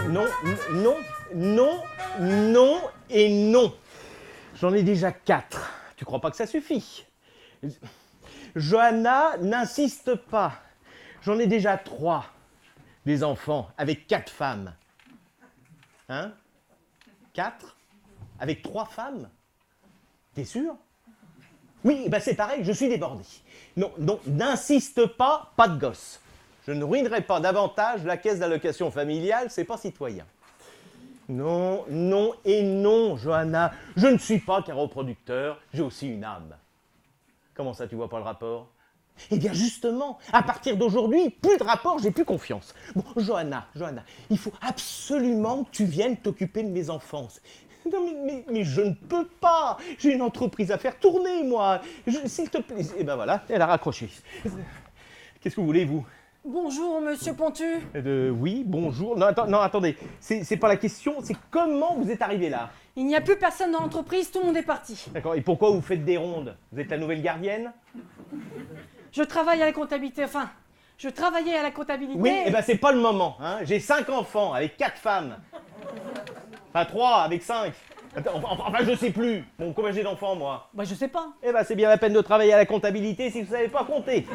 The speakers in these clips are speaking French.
Non, non, non, non et non. J'en ai déjà 4. Tu crois pas que ça suffit? Johanna, n'insiste pas. J'en ai déjà 3. Des enfants avec 4 femmes. Hein? 4? Avec 3 femmes? T'es sûr? Oui, ben c'est pareil, je suis débordé. Non, non, n'insiste pas, pas de gosse. Je ne ruinerai pas davantage la caisse d'allocation familiale, c'est pas citoyen. Non, non et non, Johanna. Je ne suis pas qu'un reproducteur, j'ai aussi une âme. Comment ça, tu vois pas le rapport? Eh bien justement, à partir d'aujourd'hui, plus de rapport, j'ai plus confiance. Bon, Johanna, il faut absolument que tu viennes t'occuper de mes enfants. Non mais je ne peux pas. J'ai une entreprise à faire tourner, moi. S'il te plaît. Eh ben voilà, elle a raccroché. Qu'est-ce que vous voulez, vous? Bonjour, monsieur Pontu. Oui, bonjour. Non, attendez. C'est pas la question, c'est comment vous êtes arrivé là? Il n'y a plus personne dans l'entreprise, tout le monde est parti. D'accord, et pourquoi vous faites des rondes? Vous êtes la nouvelle gardienne? Je travaille à la comptabilité, je travaillais à la comptabilité. Oui, eh ben c'est pas le moment. Hein. J'ai 5 enfants avec 4 femmes. Enfin 3 avec 5. Enfin je sais plus. Bon, combien j'ai d'enfants moi? Bah je sais pas. Eh ben c'est bien la peine de travailler à la comptabilité si vous savez pas compter.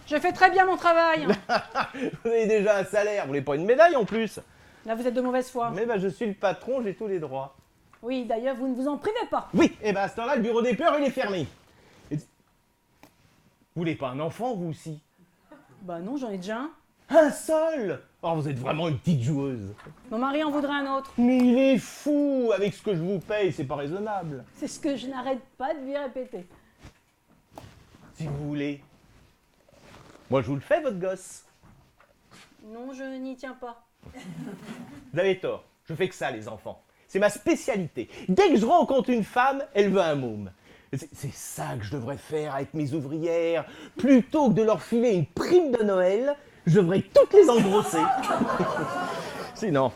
Je fais très bien mon travail. Vous avez déjà un salaire, vous voulez pas une médaille en plus? Là vous êtes de mauvaise foi. Mais ben je suis le patron, j'ai tous les droits. Oui, d'ailleurs vous ne vous en privez pas. Oui, eh ben à ce temps-là, le bureau des peurs il est fermé. Vous voulez pas un enfant vous aussi? Bah non, j'en ai déjà un. Un seul? Oh, vous êtes vraiment une petite joueuse. Mon mari en voudrait un autre. Mais il est fou, avec ce que je vous paye, c'est pas raisonnable. C'est ce que je n'arrête pas de lui répéter. Si vous voulez. Moi je vous le fais votre gosse. Non, je n'y tiens pas. Vous avez tort, je fais que ça les enfants. C'est ma spécialité. Dès que je rencontre une femme, elle veut un môme. C'est ça que je devrais faire avec mes ouvrières. Plutôt que de leur filer une prime de Noël, je devrais toutes les engrosser. Non,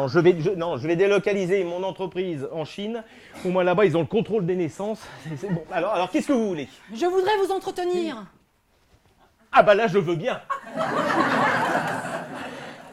je vais délocaliser mon entreprise en Chine. Au moins là-bas, ils ont le contrôle des naissances. Bon, alors qu'est-ce que vous voulez? Je voudrais vous entretenir. Ah bah là, je veux bien.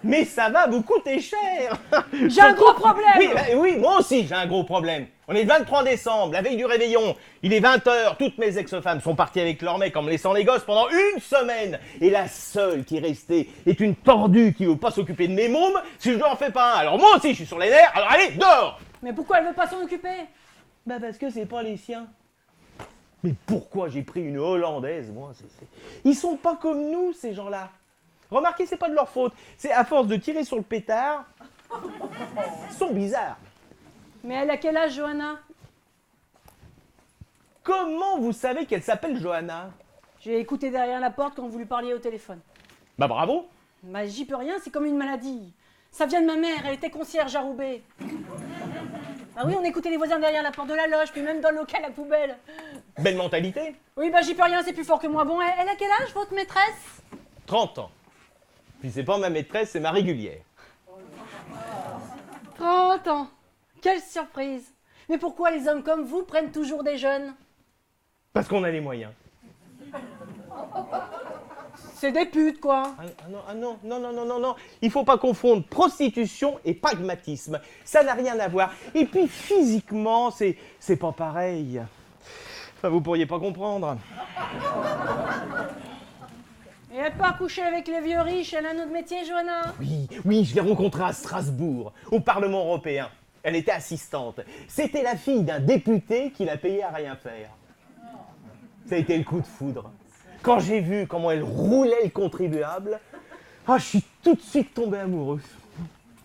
Mais ça va vous coûter cher. J'ai un gros problème. Oui, moi aussi j'ai un gros problème. On est le 23 décembre, la veille du réveillon. Il est 20h, toutes mes ex-femmes sont parties avec leurs mecs en me laissant les gosses pendant une semaine. Et la seule qui est restée est une tordue qui veut pas s'occuper de mes mômes si je leur en fais pas un. Alors moi aussi je suis sur les nerfs, alors allez, dehors. Mais pourquoi elle veut pas s'en occuper? Bah parce que c'est pas les siens. Mais pourquoi j'ai pris une Hollandaise, moi? Ils sont pas comme nous, ces gens-là. Remarquez, c'est pas de leur faute. C'est à force de tirer sur le pétard. Ils sont bizarres. Mais elle a quel âge, Johanna? Comment vous savez qu'elle s'appelle Johanna? J'ai écouté derrière la porte quand vous lui parliez au téléphone. Bah bravo. Bah j'y peux rien, c'est comme une maladie. Ça vient de ma mère, elle était concierge à Roubaix. Ah oui, on écoutait les voisins derrière la porte de la loge, puis même dans le local à poubelle. Belle mentalité. Oui, bah j'y peux rien, c'est plus fort que moi. Bon, elle a quel âge, votre maîtresse? 30 ans. Puis c'est pas ma maîtresse, c'est ma régulière. 30 ans. Quelle surprise. Mais pourquoi les hommes comme vous prennent toujours des jeunes? Parce qu'on a les moyens. C'est des putes, quoi. Non. Il faut pas confondre prostitution et pragmatisme. Ça n'a rien à voir. Et puis physiquement, c'est pas pareil. Enfin, vous pourriez pas comprendre. Et elle part coucher avec les vieux riches, elle a un autre métier, Johanna? Oui, je l'ai rencontrée à Strasbourg, au Parlement européen. Elle était assistante. C'était la fille d'un député qui l'a payée à rien faire. Ça a été le coup de foudre. Quand j'ai vu comment elle roulait le contribuable, je suis tout de suite tombé amoureux.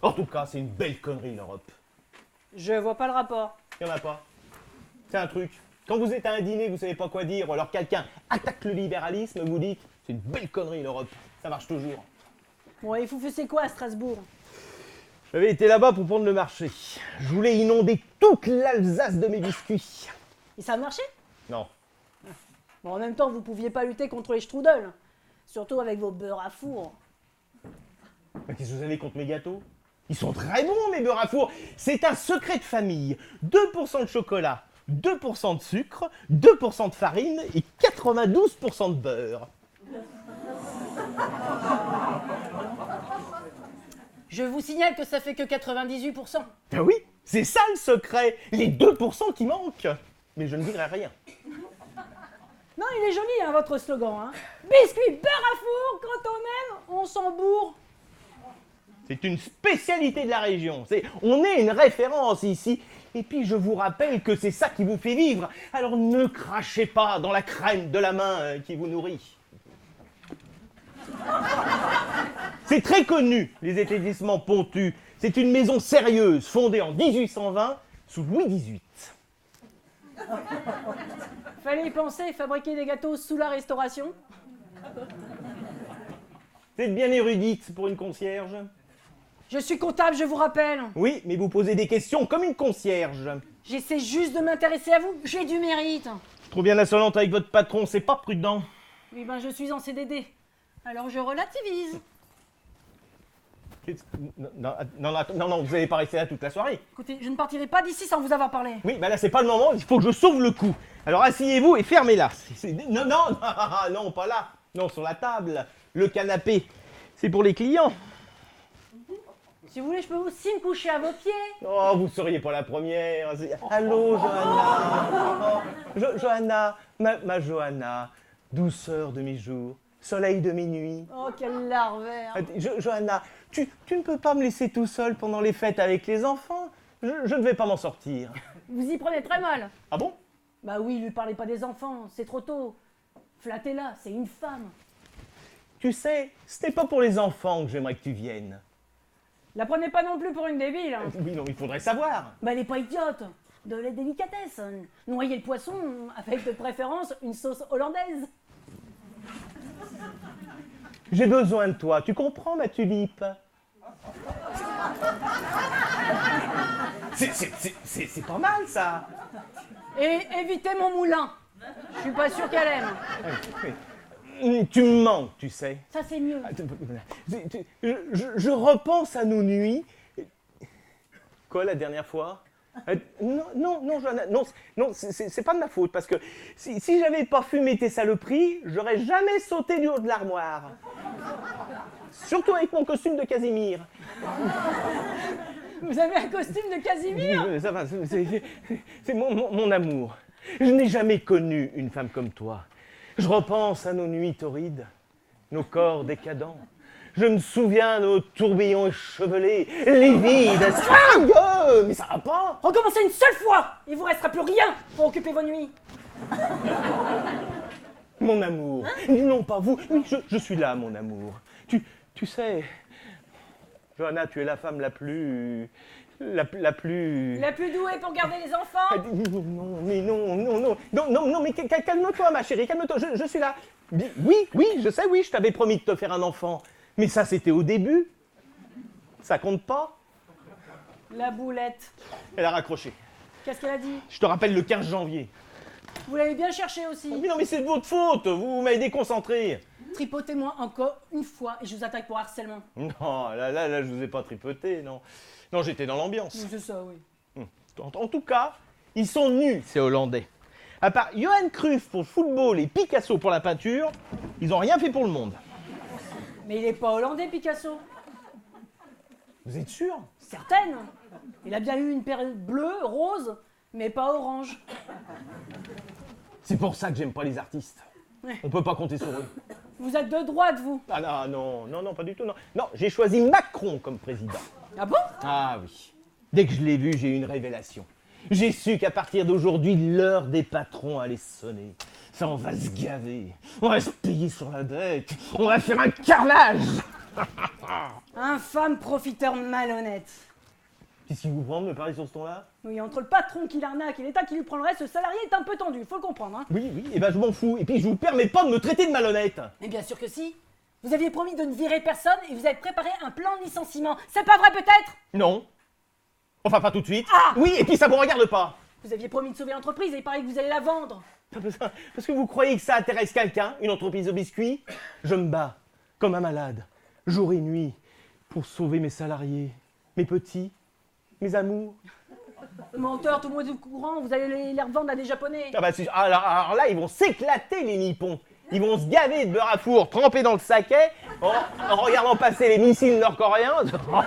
En tout cas, c'est une belle connerie, l'Europe. Je vois pas le rapport. Il n'y en a pas. C'est un truc. Quand vous êtes à un dîner, vous savez pas quoi dire, ou alors quelqu'un attaque le libéralisme, vous dites « c'est une belle connerie, l'Europe ». Ça marche toujours. Bon, et vous faisiez quoi à Strasbourg? J'avais été là-bas pour prendre le marché. Je voulais inonder toute l'Alsace de mes biscuits. Et ça a marché? Non. Bon, en même temps, vous pouviez pas lutter contre les strudels. Surtout avec vos beurres à four. Qu'est-ce que vous avez contre mes gâteaux? Ils sont très bons, mes beurres à four. C'est un secret de famille. 2% de chocolat, 2% de sucre, 2% de farine et 92% de beurre. Je vous signale que ça fait que 98%. Ben oui, c'est ça le secret, les 2% qui manquent. Mais je ne dirai rien. Non, il est joli, hein, votre slogan. Hein. Biscuit beurre à four, quand on aime, on s'en bourre. C'est une spécialité de la région. On est une référence ici. Et puis je vous rappelle que c'est ça qui vous fait vivre. Alors ne crachez pas dans la crème de la main qui vous nourrit. C'est très connu, les établissements Pontu. C'est une maison sérieuse, fondée en 1820 sous Louis XVIII. Fallait y penser, fabriquer des gâteaux sous la Restauration. Vous êtes bien érudite pour une concierge. Je suis comptable, je vous rappelle. Oui, mais vous posez des questions comme une concierge. J'essaie juste de m'intéresser à vous, j'ai du mérite. Trop bien insolente avec votre patron, c'est pas prudent. Oui, ben je suis en CDD. Alors je relativise. Non, vous n'allez pas rester là toute la soirée. Écoutez, je ne partirai pas d'ici sans vous avoir parlé. Oui, ben là, c'est pas le moment, il faut que je sauve le coup. Alors asseyez-vous et fermez-la. Non, pas là. Non, sur la table. Le canapé, c'est pour les clients. Si vous voulez, je peux aussi me coucher à vos pieds. Oh, vous seriez pas la première. Allô, Johanna. Johanna, ma Johanna. Douceur de mes jours, soleil de mes nuits. Oh, quel larvaire. Johanna, tu ne peux pas me laisser tout seul pendant les fêtes avec les enfants. Je ne vais pas m'en sortir. Vous y prenez très mal. Ah bon? Bah oui, lui parlez pas des enfants, c'est trop tôt. Flattez-la, c'est une femme. Tu sais, ce n'est pas pour les enfants que j'aimerais que tu viennes. La prenez pas non plus pour une débile. Hein. Oui, non, il faudrait savoir. Bah elle est pas idiote. De la délicatesse. Noyer le poisson avec de préférence une sauce hollandaise. J'ai besoin de toi, tu comprends ma tulipe? C'est pas mal ça. Et évitez mon moulin. Je suis pas sûr qu'elle aime. Tu me manques, tu sais. Ça c'est mieux. Je repense à nos nuits. Quoi, la dernière fois? Non, Johanna, non, c'est pas de ma faute, parce que si j'avais pas fumé tes saloperies, j'aurais jamais sauté du haut de l'armoire. Surtout avec mon costume de Casimir. Vous avez un costume de Casimir? Ça va, c'est mon amour. Je n'ai jamais connu une femme comme toi. Je repense à nos nuits torrides, nos corps décadents. Je me souviens de nos tourbillons échevelés, livides. Mais ça va pas. Recommencez une seule fois, il vous restera plus rien pour occuper vos nuits. Mon amour. Non, pas vous. Oui, je suis là, mon amour. Tu sais, Johanna, tu es la femme la plus... La plus douée pour garder les enfants. Non, mais calme-toi, ma chérie, calme-toi, je suis là. Oui, je sais, oui, je t'avais promis de te faire un enfant. Mais ça, c'était au début. Ça compte pas. La boulette. Elle a raccroché. Qu'est-ce qu'elle a dit? Je te rappelle le 15 janvier. Vous l'avez bien cherché aussi. Mais non, mais c'est de votre faute, vous m'avez déconcentré. Tripotez-moi encore une fois et je vous attaque pour harcèlement. Non, là, je vous ai pas tripoté, non. Non, j'étais dans l'ambiance. Oui, c'est ça, oui. En tout cas, ils sont nuls, ces Hollandais. À part Johan Cruyff pour le football et Picasso pour la peinture, ils ont rien fait pour le monde. Mais il est pas hollandais, Picasso. Vous êtes sûr? Certaine. Il a bien eu une période bleue, rose, mais pas orange. C'est pour ça que j'aime pas les artistes. Ouais. On peut pas compter sur eux. Vous êtes de droite, vous. Ah non, pas du tout, non. Non, j'ai choisi Macron comme président. Ah bon? Ah oui. Dès que je l'ai vu, j'ai eu une révélation. J'ai su qu'à partir d'aujourd'hui, l'heure des patrons allait sonner. Ça, on va se gaver. On va se payer sur la dette. On va faire un carnage. Infâme profiteur malhonnête. Qu'est-ce qui vous prend de me parler sur ce ton-là? Oui, entre le patron qui l'arnaque et l'État qui lui prend le reste, ce salarié est un peu tendu, faut le comprendre. Hein. Oui, et ben je m'en fous. Et puis je vous permets pas de me traiter de malhonnête. Mais bien sûr que si. Vous aviez promis de ne virer personne et vous avez préparé un plan de licenciement. C'est pas vrai peut-être? Non. Enfin, pas tout de suite. Ah! Oui, et puis ça vous regarde pas. Vous aviez promis de sauver l'entreprise et il paraît que vous allez la vendre. Parce que vous croyez que ça intéresse quelqu'un, une entreprise de biscuits? Je me bats, comme un malade, jour et nuit, pour sauver mes salariés, mes petits, mes amours. Menteur, tout le monde est au courant, vous allez les revendre à des Japonais. Ah bah, alors là, ils vont s'éclater, les Nippons. Ils vont se gaver de beurre à four trempé dans le saké en regardant passer les missiles nord-coréens. Oh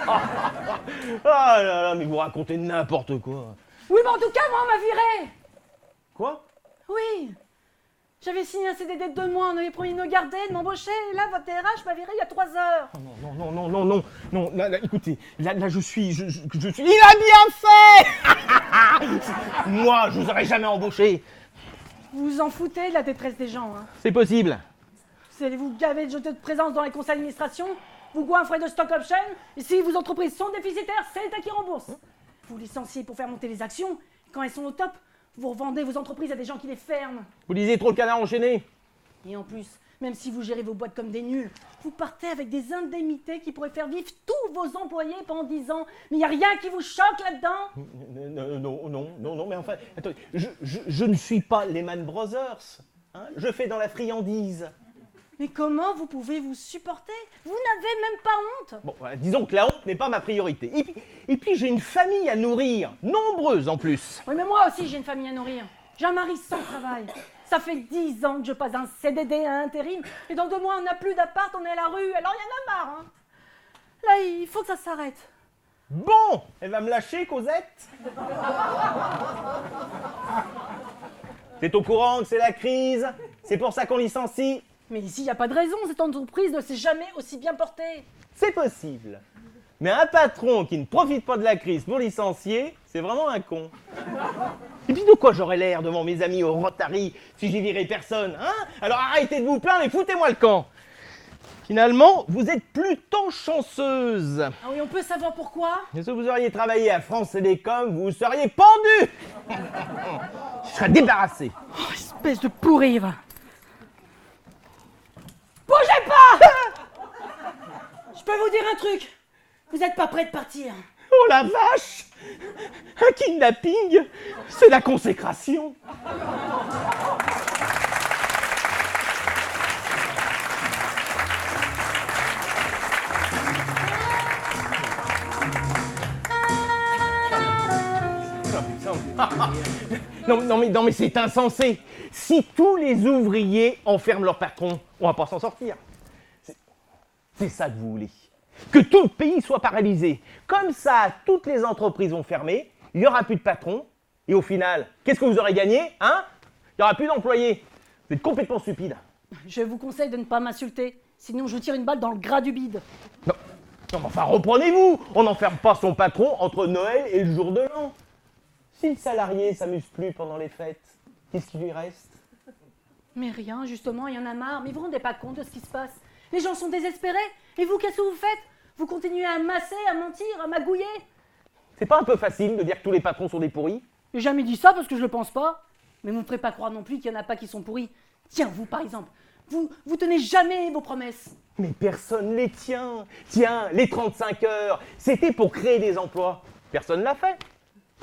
là là, mais vous racontez n'importe quoi. Oui, mais en tout cas, moi, on m'a viré. Quoi? Oui. J'avais signé un CDD de 2 mois, on avait promis de me garder, de m'embaucher, et là, votre DRH m'a viré il y a 3 heures. Non, là, écoutez, là, je suis... Il a bien fait. Moi, je vous aurais jamais embauché. Vous vous en foutez de la détresse des gens, hein. C'est possible. Vous allez vous gaver de jeter de présence dans les conseils d'administration, vous goinfrez de stock option, et si vos entreprises sont déficitaires, c'est l'État qui rembourse. Vous licenciez pour faire monter les actions, quand elles sont au top, vous revendez vos entreprises à des gens qui les ferment. Vous lisez trop le Canard enchaîné. Et en plus, même si vous gérez vos boîtes comme des nuls, vous partez avec des indemnités qui pourraient faire vivre tous vos employés pendant 10 ans. Mais il n'y a rien qui vous choque là-dedans? Non, mais enfin, attendez, je ne suis pas Lehman Brothers. Hein, je fais dans la friandise. Mais comment vous pouvez vous supporter? Vous n'avez même pas honte. Bon, voilà, disons que la honte n'est pas ma priorité. Et puis j'ai une famille à nourrir, nombreuse en plus. Oui, mais moi aussi j'ai une famille à nourrir. J'ai un mari sans travail. Ça fait 10 ans que je passe d'un CDD à intérim. Et dans 2 mois, on n'a plus d'appart, on est à la rue. Alors il y en a marre, hein. Là, il faut que ça s'arrête. Bon, elle va me lâcher, Cosette. T'es au courant que c'est la crise? C'est pour ça qu'on licencie? Mais ici, il n'y a pas de raison. Cette entreprise ne s'est jamais aussi bien portée. C'est possible. Mais un patron qui ne profite pas de la crise pour licencier, c'est vraiment un con. Et puis de quoi j'aurais l'air devant mes amis au Rotary si j'y virais personne, hein? Alors arrêtez de vous plaindre et foutez-moi le camp. Finalement, vous êtes plutôt chanceuse. Ah oui, on peut savoir pourquoi? Et si vous auriez travaillé à France Télécom, vous seriez pendu. Je serais débarrassé. Oh, espèce de pourri, va. Bougez pas! Je peux vous dire un truc. Vous n'êtes pas prêt de partir. Oh la vache! Un kidnapping, c'est la consécration. Non mais c'est insensé. Si tous les ouvriers enferment leur patron, on va pas s'en sortir. C'est ça que vous voulez. Que tout le pays soit paralysé. Comme ça, toutes les entreprises vont fermer, il n'y aura plus de patron, et au final, qu'est-ce que vous aurez gagné, hein? Il n'y aura plus d'employés. Vous êtes complètement stupide. Je vous conseille de ne pas m'insulter, sinon je vous tire une balle dans le gras du bide. Non, mais enfin, reprenez-vous. On n'enferme pas son patron entre Noël et le jour de l'an. Si le salarié s'amuse plus pendant les fêtes, qu'est-ce qui lui reste? Mais rien, justement, il y en a marre. Mais vous vous rendez pas compte de ce qui se passe? Les gens sont désespérés. Et vous, qu'est-ce que vous faites? Vous continuez à masser, à mentir, à magouiller? C'est pas un peu facile de dire que tous les patrons sont des pourris? J'ai jamais dit ça parce que je le pense pas. Mais vous ne me ferez pas croire non plus qu'il y en a pas qui sont pourris. Tiens, vous par exemple, vous tenez jamais vos promesses. Mais personne les tient. Tiens, les 35 heures, c'était pour créer des emplois. Personne l'a fait.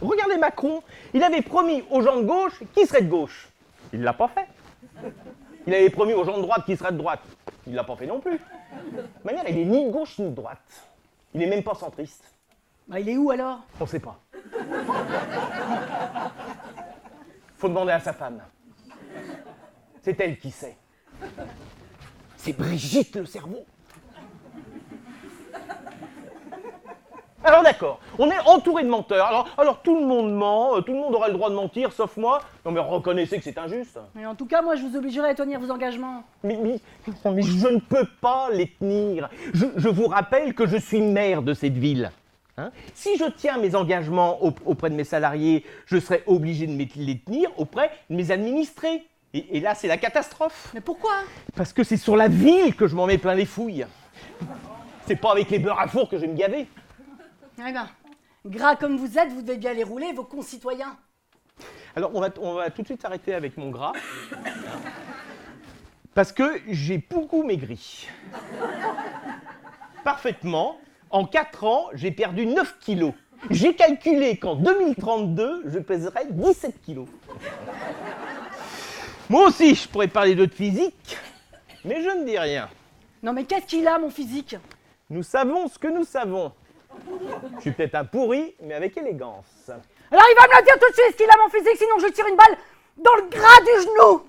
Regardez Macron, il avait promis aux gens de gauche qu'il serait de gauche. Il l'a pas fait. Il avait promis aux gens de droite qu'il serait de droite. Il l'a pas fait non plus. De toute manière, il est ni de gauche ni de droite. Il est même pas centriste. Bah il est où alors? On sait pas. Faut demander à sa femme. C'est elle qui sait. C'est Brigitte le cerveau. Alors d'accord, on est entouré de menteurs. Alors tout le monde ment, tout le monde aurait le droit de mentir, sauf moi. Non mais reconnaissez que c'est injuste. Mais en tout cas, moi je vous obligerai à tenir vos engagements. Mais je ne peux pas les tenir. Je vous rappelle que je suis maire de cette ville. Hein? Si je tiens mes engagements auprès de mes salariés, je serai obligé de les tenir auprès de mes administrés. Et là, c'est la catastrophe. Mais pourquoi? Parce que c'est sur la ville que je m'en mets plein les fouilles. C'est pas avec les beurres à four que je vais me gaver. Eh ben, gras comme vous êtes, vous devez bien les rouler, vos concitoyens. Alors, on va tout de suite s'arrêter avec mon gras. Parce que j'ai beaucoup maigri. Parfaitement. En 4 ans, j'ai perdu 9 kilos. J'ai calculé qu'en 2032, je pèserai 17 kilos. Moi aussi, je pourrais parler d'autres physique, mais je ne dis rien. Non mais qu'est-ce qu'il a, mon physique? Nous savons ce que nous savons. Je suis peut-être un pourri, mais avec élégance. Alors il va me le dire tout de suite, qu'il a mon physique, sinon je lui tire une balle dans le gras du genou.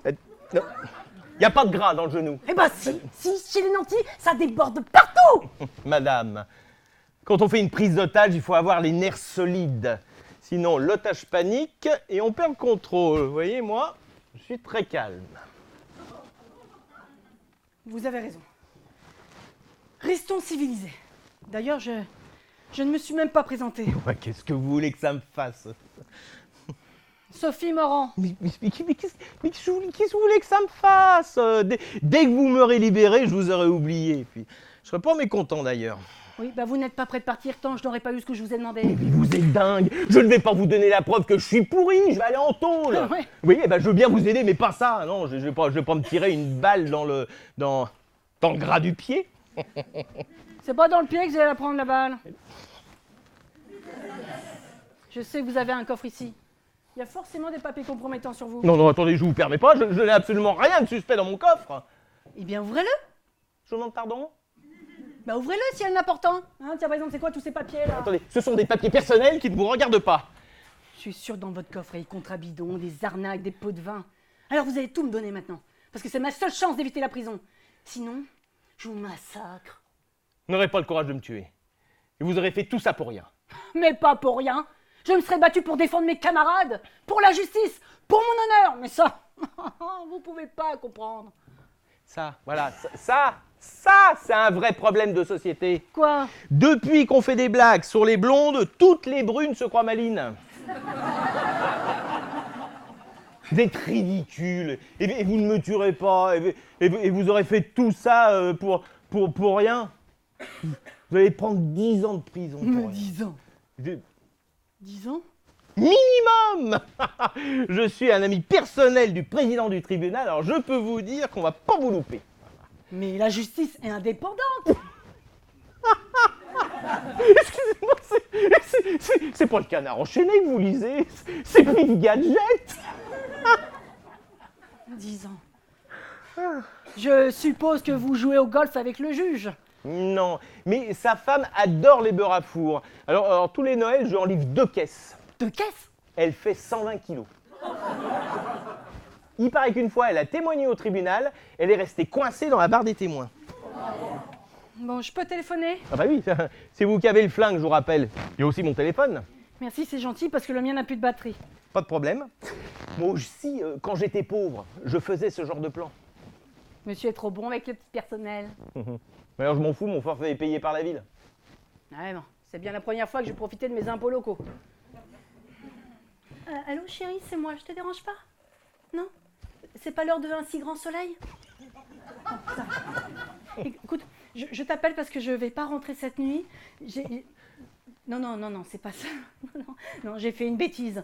Il n'y a pas de gras dans le genou. Eh ben si, chez les nantis, ça déborde partout. Madame, quand on fait une prise d'otage, il faut avoir les nerfs solides. Sinon, l'otage panique et on perd le contrôle. Vous voyez, moi, je suis très calme. Vous avez raison. Restons civilisés. D'ailleurs, je ne me suis même pas présentée. Ouais, qu'est-ce que vous voulez que ça me fasse? Sophie Morand. Mais qu'est-ce que vous voulez que ça me fasse? Dès que vous m'aurez libéré, je vous aurai oublié. Puis, je serais pas mécontent d'ailleurs. Oui, bah vous n'êtes pas prêt de partir tant je n'aurais pas eu ce que je vous ai demandé. Mais vous êtes dingue. Je ne vais pas vous donner la preuve que je suis pourri. Je vais aller en tôle. Ah ouais. Oui, eh ben, je veux bien vous aider, mais pas ça. Non, je vais pas me tirer une balle dans le gras du pied. C'est pas dans le pied que vous allez la prendre la balle. Je sais que vous avez un coffre ici. Il y a forcément des papiers compromettants sur vous. Non, attendez, je vous permets pas. Je n'ai absolument rien de suspect dans mon coffre. Eh bien, ouvrez-le. Je vous demande pardon. Bah ouvrez-le si elle est important. Hein, tiens, par exemple, c'est quoi tous ces papiers là? Attendez, ce sont des papiers personnels qui ne vous regardent pas. Je suis sûr que dans votre coffre, il y a des contrats bidons, des arnaques, des pots de vin. Alors vous allez tout me donner maintenant. Parce que c'est ma seule chance d'éviter la prison. Sinon, je vous massacre. Vous n'aurez pas le courage de me tuer. Et vous aurez fait tout ça pour rien. Mais pas pour rien. Je me serais battu pour défendre mes camarades, pour la justice, pour mon honneur. Mais ça, vous pouvez pas comprendre. Ça, voilà, ça, c'est un vrai problème de société. Quoi? Depuis qu'on fait des blagues sur les blondes, toutes les brunes se croient malines. Vous êtes ridicule. Et vous ne me tuerez pas. Et vous aurez fait tout ça pour rien. Vous allez prendre 10 ans de prison pour rien. 10 ans. 10 ans? Minimum. Je suis un ami personnel du président du tribunal, alors je peux vous dire qu'on va pas vous louper. Mais la justice est indépendante. Excusez-moi, c'est pas le Canard enchaîné que vous lisez, c'est Pif Gadget. 10 ans. Je suppose que vous jouez au golf avec le juge. Non, mais sa femme adore les beurres à four. Alors tous les Noëls, je lui en livre 2 caisses. 2 caisses? Elle fait 120 kilos. Il paraît qu'une fois, elle a témoigné au tribunal, elle est restée coincée dans la barre des témoins. Bon, je peux téléphoner? Ah bah oui, c'est vous qui avez le flingue, je vous rappelle. Il y a aussi mon téléphone. Merci, c'est gentil parce que le mien n'a plus de batterie. Pas de problème. Moi aussi, quand j'étais pauvre, je faisais ce genre de plan. Monsieur est trop bon avec le petit personnel. Alors je m'en fous, mon forfait est payé par la ville. Ouais, bon, c'est bien la première fois que je profitais de mes impôts locaux. Allô chérie, c'est moi, je te dérange pas? Non? C'est pas l'heure de un si grand soleil? Non, ça va. Écoute, je t'appelle parce que je vais pas rentrer cette nuit. Non, c'est pas ça. Non, j'ai fait une bêtise.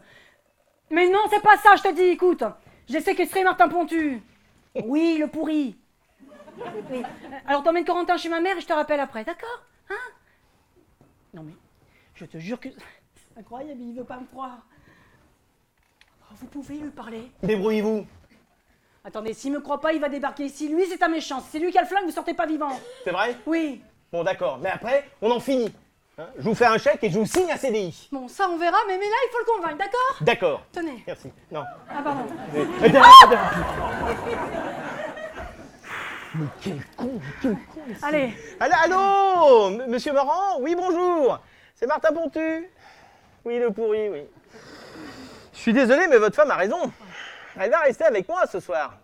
Mais non, c'est pas ça, je te dis, écoute. J'ai séquestré Martin Pontu. Oui, le pourri. Oui. Alors t'emmènes Corentin chez ma mère et je te rappelle après, d'accord? Hein? Non mais, je te jure que... C'est incroyable, il veut pas me croire. Oh, vous pouvez lui parler? Débrouillez-vous. Attendez, s'il me croit pas, il va débarquer ici. Lui, c'est un méchant. C'est lui qui a le flingue, vous sortez pas vivant. C'est vrai? Oui. Bon d'accord, mais après, on en finit. Hein, je vous fais un chèque et je vous signe un CDI. Bon, ça on verra, mais là, il faut le convaincre, d'accord? D'accord. Tenez. Merci. Non. Ah, pardon. Mais quel con. Allez. Allô, monsieur Morand? Oui, bonjour. C'est Martin Pontu. Oui, le pourri, oui. Je suis désolé, mais votre femme a raison. Elle va rester avec moi ce soir.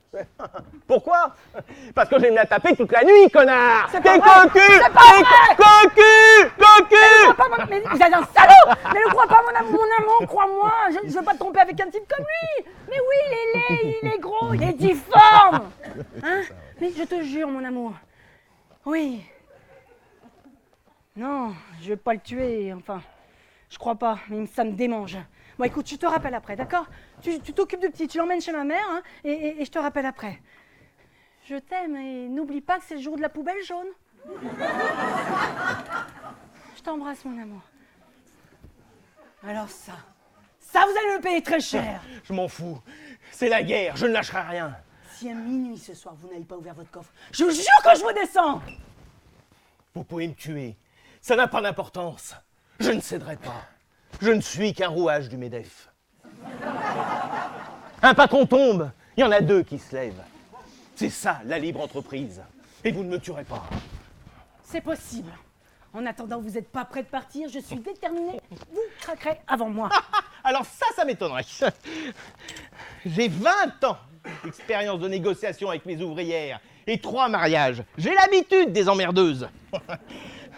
Pourquoi? Parce que je vais me la taper toute la nuit, connard. C'est T'es pas vrai. cocu. C'est pas vrai. Cocu. Mais vous êtes un salaud! Mais ne crois pas mon amour, crois-moi! Je ne veux pas te tromper avec un type comme lui! Mais oui, il est laid, il est gros, il est difforme! Hein? Mais je te jure, mon amour. Oui. Non, je vais pas le tuer, enfin. Je crois pas, mais ça me démange. Bon, écoute, je te rappelle après, d'accord? Tu t'occupes de petit, tu l'emmènes chez ma mère, hein, et je te rappelle après. Je t'aime et n'oublie pas que c'est le jour de la poubelle jaune. Je t'embrasse, mon amour. Alors ça, vous allez le payer très cher. Je m'en fous. C'est la guerre, je ne lâcherai rien. Si à minuit ce soir, vous n'avez pas ouvert votre coffre, je vous jure que je vous descends. Vous pouvez me tuer. Ça n'a pas d'importance. Je ne céderai pas. Je ne suis qu'un rouage du MEDEF. Un patron tombe, il y en a deux qui se lèvent. C'est ça, la libre entreprise. Et vous ne me tuerez pas. C'est possible. En attendant, vous n'êtes pas prêt de partir, je suis déterminée. Vous craquerez avant moi. Alors ça m'étonnerait. J'ai 20 ans d'expérience de négociation avec mes ouvrières et 3 mariages. J'ai l'habitude des emmerdeuses.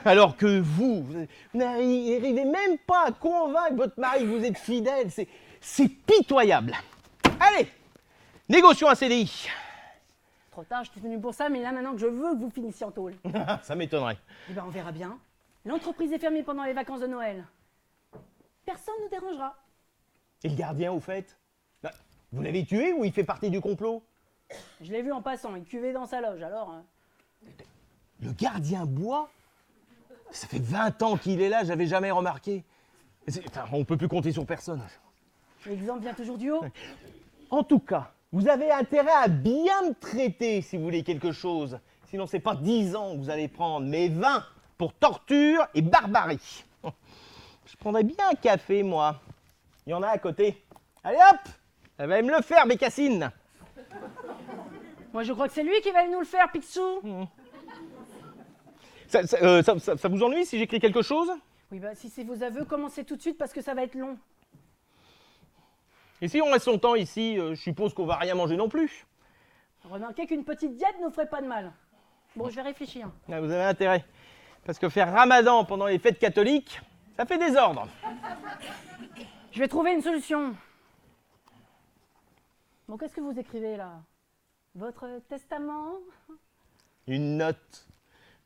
Alors que vous n'arrivez même pas à convaincre votre mari que vous êtes fidèle. C'est pitoyable. Allez, négocions un CDI. Trop tard, je suis venu pour ça, mais là maintenant que je veux que vous finissiez en tôle. Ça m'étonnerait. Eh ben on verra bien. L'entreprise est fermée pendant les vacances de Noël. Personne ne nous dérangera. Et le gardien, au fait? Vous l'avez tué ou il fait partie du complot? Je l'ai vu en passant, il cuvait dans sa loge, alors... Le gardien boit? Ça fait 20 ans qu'il est là, j'avais jamais remarqué. On peut plus compter sur personne. L'exemple vient toujours du haut. En tout cas, vous avez intérêt à bien me traiter si vous voulez quelque chose. Sinon, c'est pas 10 ans que vous allez prendre, mais 20 pour torture et barbarie. Je prendrais bien un café, moi. Il y en a à côté. Allez hop! Elle va me le faire, Bécassine. Moi, je crois que c'est lui qui va nous le faire, Picsou. Ça vous ennuie si j'écris quelque chose? Oui, bah si c'est vos aveux, commencez tout de suite parce que ça va être long. Et si on reste longtemps ici, je suppose qu'on va rien manger non plus. Remarquez qu'une petite diète ne ferait pas de mal. Bon, je vais réfléchir. Ah, vous avez intérêt. Parce que faire ramadan pendant les fêtes catholiques, ça fait désordre. Je vais trouver une solution. Bon, qu'est-ce que vous écrivez là? Votre testament? Une note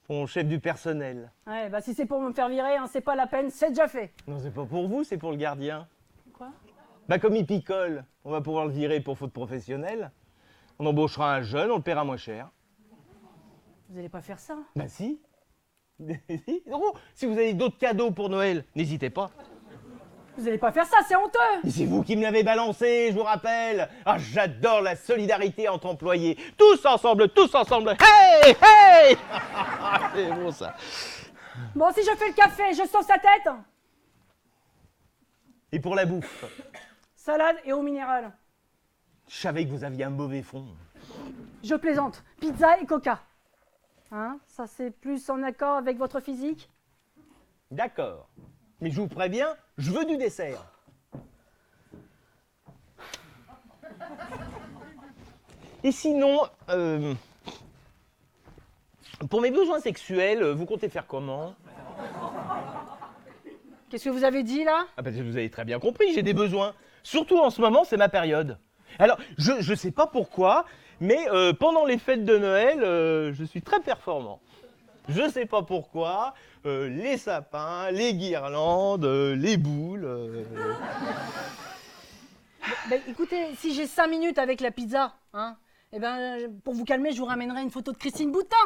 pour mon chef du personnel. Ouais, bah si c'est pour me faire virer, hein, c'est pas la peine, c'est déjà fait. Non, c'est pas pour vous, c'est pour le gardien. Quoi? Bah comme il picole, on va pouvoir le virer pour faute professionnelle. On embauchera un jeune, on le paiera moins cher. Vous allez pas faire ça? Bah si. Oh, si vous avez d'autres cadeaux pour Noël, n'hésitez pas. Vous allez pas faire ça, c'est honteux! Et c'est vous qui me l'avez balancé, je vous rappelle. Ah, j'adore la solidarité entre employés. Tous ensemble, tous ensemble. Hey, hey. C'est bon ça. Bon, si je fais le café, je sauve sa tête? Et pour la bouffe, Salade et eau minérale. je savais que vous aviez un mauvais fond. Je plaisante. Pizza et coca. Hein? Ça, c'est plus en accord avec votre physique? D'accord. Mais je vous préviens, je veux du dessert. Et sinon, pour mes besoins sexuels, vous comptez faire comment? Qu'est-ce que vous avez dit là? Ah ben, vous avez très bien compris, j'ai des besoins. Surtout en ce moment, c'est ma période. Alors, je sais pas pourquoi, mais pendant les fêtes de Noël, je suis très performant. Je sais pas pourquoi, les sapins, les guirlandes, les boules... Ben, écoutez, si j'ai 5 minutes avec la pizza, hein, eh ben, pour vous calmer, je vous ramènerai une photo de Christine Boutin.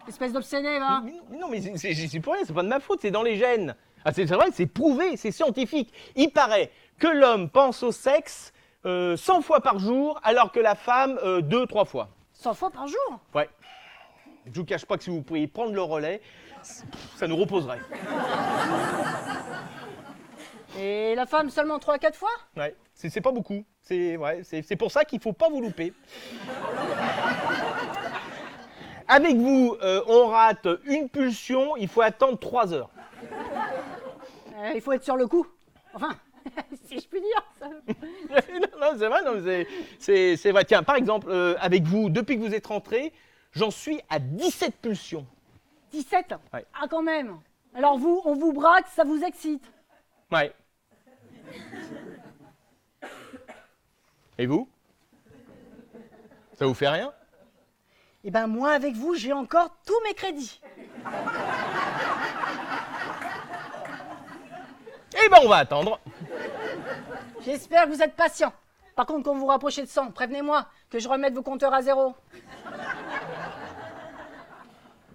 Espèce d'obsédé, va. Mais non, mais j'y suis pour rien, c'est pas de ma faute, c'est dans les gènes. Ah, c'est vrai, c'est prouvé, c'est scientifique. Il paraît que l'homme pense au sexe 100 fois par jour, alors que la femme 2-3 fois. 100 fois par jour? Ouais. Je vous cache pas que si vous pouviez prendre le relais, ça nous reposerait. Et la femme seulement 3-4 fois? Ouais, c'est pas beaucoup. C'est pour ça qu'il faut pas vous louper. Avec vous, on rate une pulsion, il faut attendre 3 heures. Il faut être sur le coup. Enfin, si je puis dire. Ça... non, c'est vrai, non, c'est vrai. Tiens, par exemple, avec vous, depuis que vous êtes rentré, j'en suis à 17 pulsions. 17? Ouais. Ah, quand même. Alors vous, on vous braque, ça vous excite? Ouais. Et vous? Ça vous fait rien? Eh ben moi, avec vous, j'ai encore tous mes crédits. Eh ben, on va attendre. J'espère que vous êtes patient. Par contre, quand vous vous rapprochez de 100, prévenez-moi que je remette vos compteurs à 0.